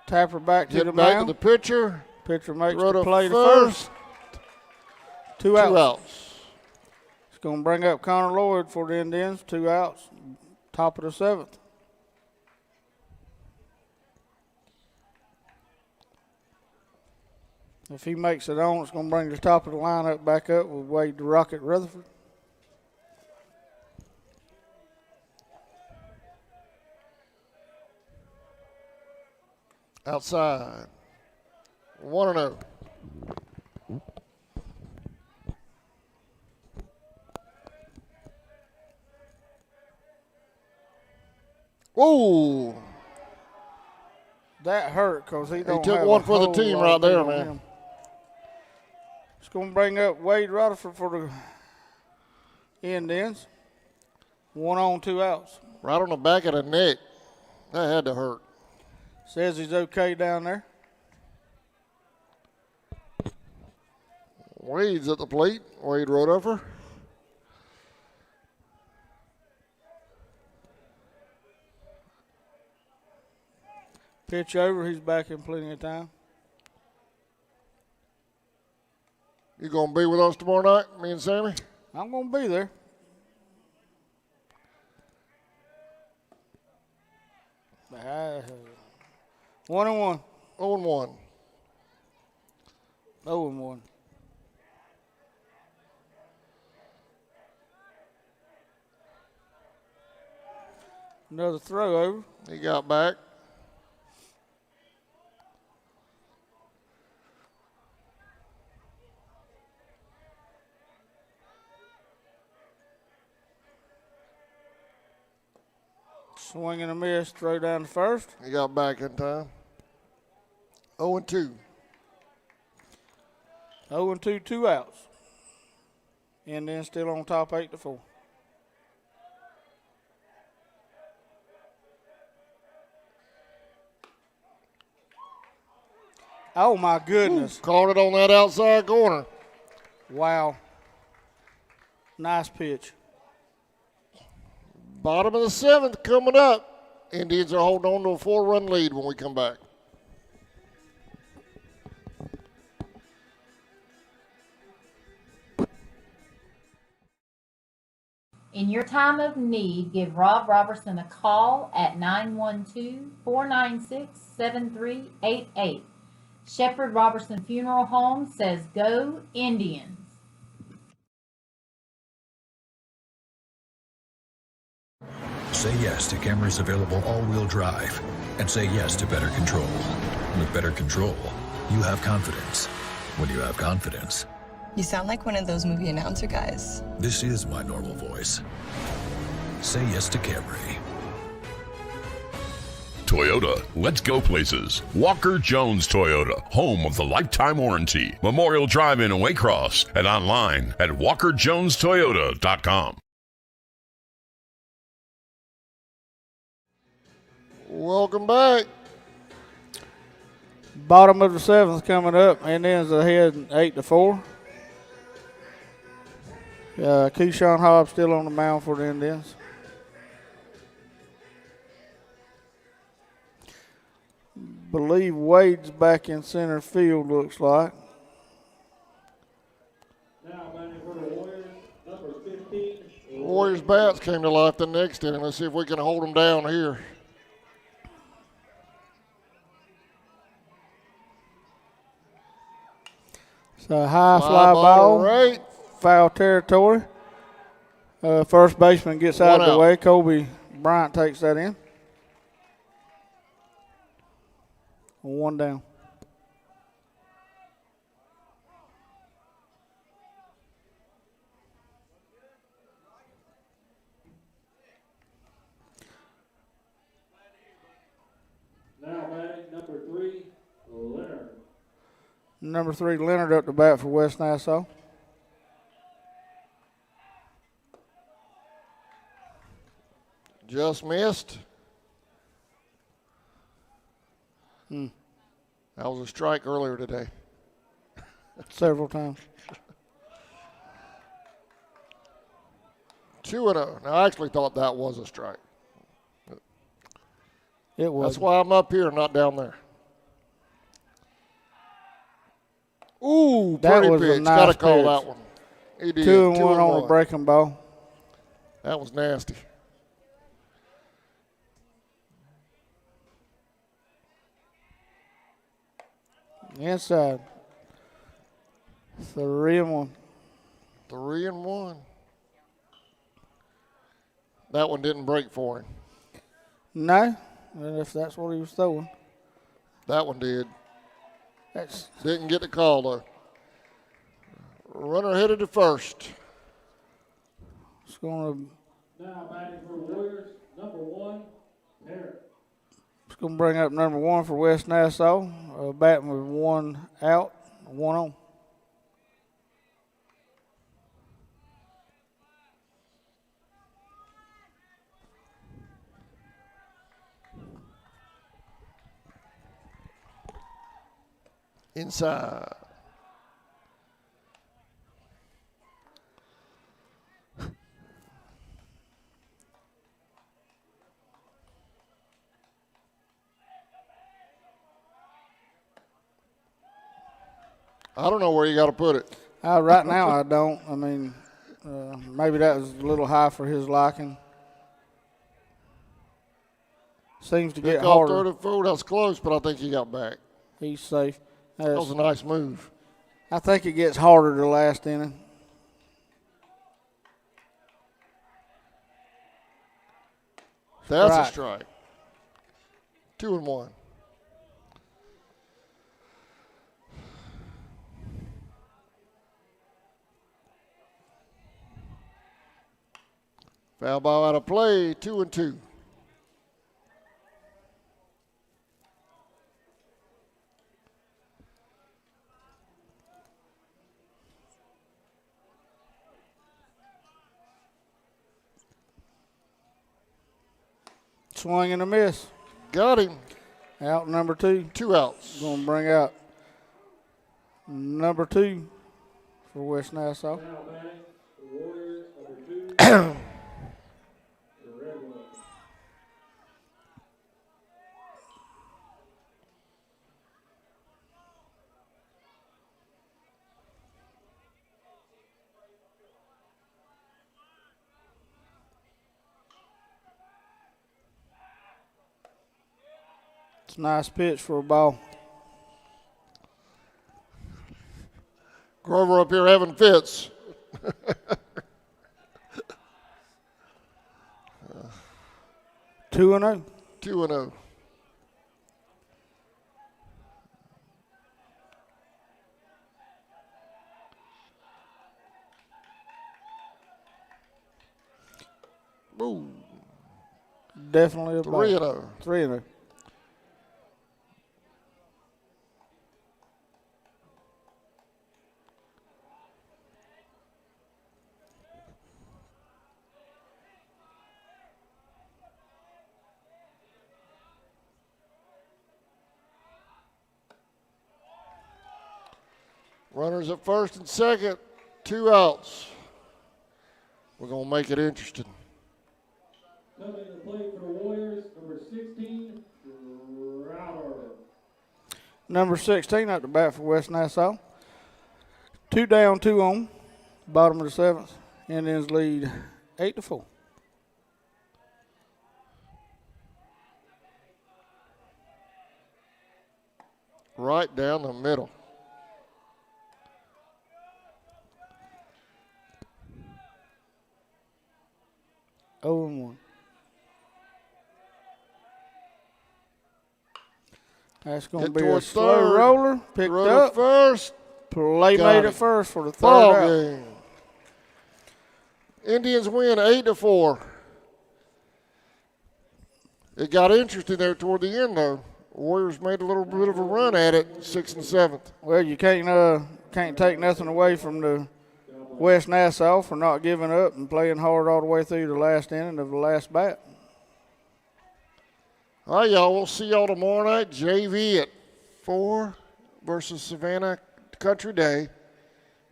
Tapper back to Get the back mound. to the pitcher. Pitcher makes Throw the to play to first. first. Two outs. 2 outs. It's going to bring up Connor Lloyd for the Indians. 2 outs. Top of the 7th. If he makes it on, it's going to bring the top of the lineup back up with Wade the Rocket Rutherford. Outside. 1-0. Whoa. That hurt because he don't took have one a for the whole team lot right of meat there, on man. him. It's going to bring up Wade Rutherford for the Indians. 1 on, 2 outs. Right on the back of the neck. That had to hurt. Says he's okay down there. Wade's at the plate. Wade Rutherford. Pitch over. He's back in plenty of time. You going to be with us tomorrow night, me and Sammy? I'm going to be there. Uh, 1-1. 0-1. 0-1. Another throw over. He got back. Swing and a miss. Throw down to first. He got back in time. 0-2. 0-2, 2 outs. And then still on top 8-4. Oh, my goodness. Caught it on that outside corner. Wow. Nice pitch. Bottom of the 7th coming up. Indians are holding on to a 4-run lead when we come back. In your time of need, give Rob Robertson a call at 912-496-7388. Shepherd Robertson Funeral Home says go Indians. Say yes to cameras available all-wheel drive, and say yes to better control. With better control, you have confidence. When you have confidence, You sound like one of those movie announcer guys. this is my normal voice. Say yes to Camry. Toyota, let's go places. Walker Jones Toyota, home of the lifetime warranty. Memorial Drive in Waycross and online at walkerjonestoyota.com. Welcome back. Bottom of the 7th coming up. Indians ahead 8-4. Keyshawn Hobbs still on the mound for the Indians. Believe Wade's back in center field, looks like. Now batting for the Warriors, number 15. Warriors bats came to life the next inning. Let's see if we can hold them down here. It's a high fly ball, right. foul territory. First baseman gets out One of the out. way. Kobe Bryant takes that in. 1 down. Now batting number 3, Leonard. Number 3, Leonard up to bat for West Nassau. Just missed. Hmm. That was a strike earlier today. Several times. 2-0. Now, I actually thought that was a strike. It was. That's why I'm up here, not down there. Ooh, That pretty was a pitch. nice Got to call pitch. that one. He did. 2-1 on a breaking ball. That was nasty. Inside. 3-1. 3-1. That one didn't break for him. No, if that's what he was throwing. That one did. That's Didn't get the call, though. Runner headed to first. it's going Now batting for Warriors, number 1, Parrott. to bring up number 1 for West Nassau. Batting with 1 out, 1 on. Inside. I don't know where you got to put it. Right now, I don't. I mean, maybe that was a little high for his liking. Seems to get Pick off harder. third and four. That's close, but I think he got back. He's safe. That was a nice move. I think it gets harder the last inning. That's Right. a strike. 2-1. Foul ball out of play, 2-2. Swing and a miss. Got him. Out number 2. 2 outs. Going to bring out number 2 for West Nassau. Now batting for Warriors, number 2, the Red One. It's a nice pitch for a ball. Grover up here having fits. 2-0. 2-0. Ooh, Definitely a ball. 3-0. 3-0. Runners at first and second, 2 outs. We're going to make it interesting. Coming to play for the Warriors, number 16, Router. Number 16 at the bat for West Nassau. 2 down, 2 on. Bottom of the 7th. Indians lead 8-4. Right down the middle. Oh and 1. That's going to Hit be a towards slow third. roller. Picked Runner up. first. Play Got made it. it first for the third Ball out. game. Indians win 8-4. It got interesting there toward the end, though. Warriors made a little bit of a run at it, 6th and 7th. Well, you can't take nothing away from the West Nassau for not giving up and playing hard all the way through the last inning of the last bat. All right, y'all. We'll see y'all tomorrow night. JV at 4 versus Savannah Country Day.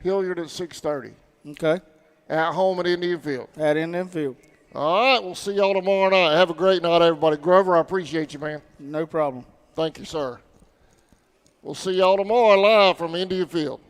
Hilliard at 6:30. Okay. At home at Indian Field. At Indian Field. All right. We'll see y'all tomorrow night. Have a great night, everybody. Grover, I appreciate you, man. No problem. Thank you, sir. We'll see y'all tomorrow live from India Field.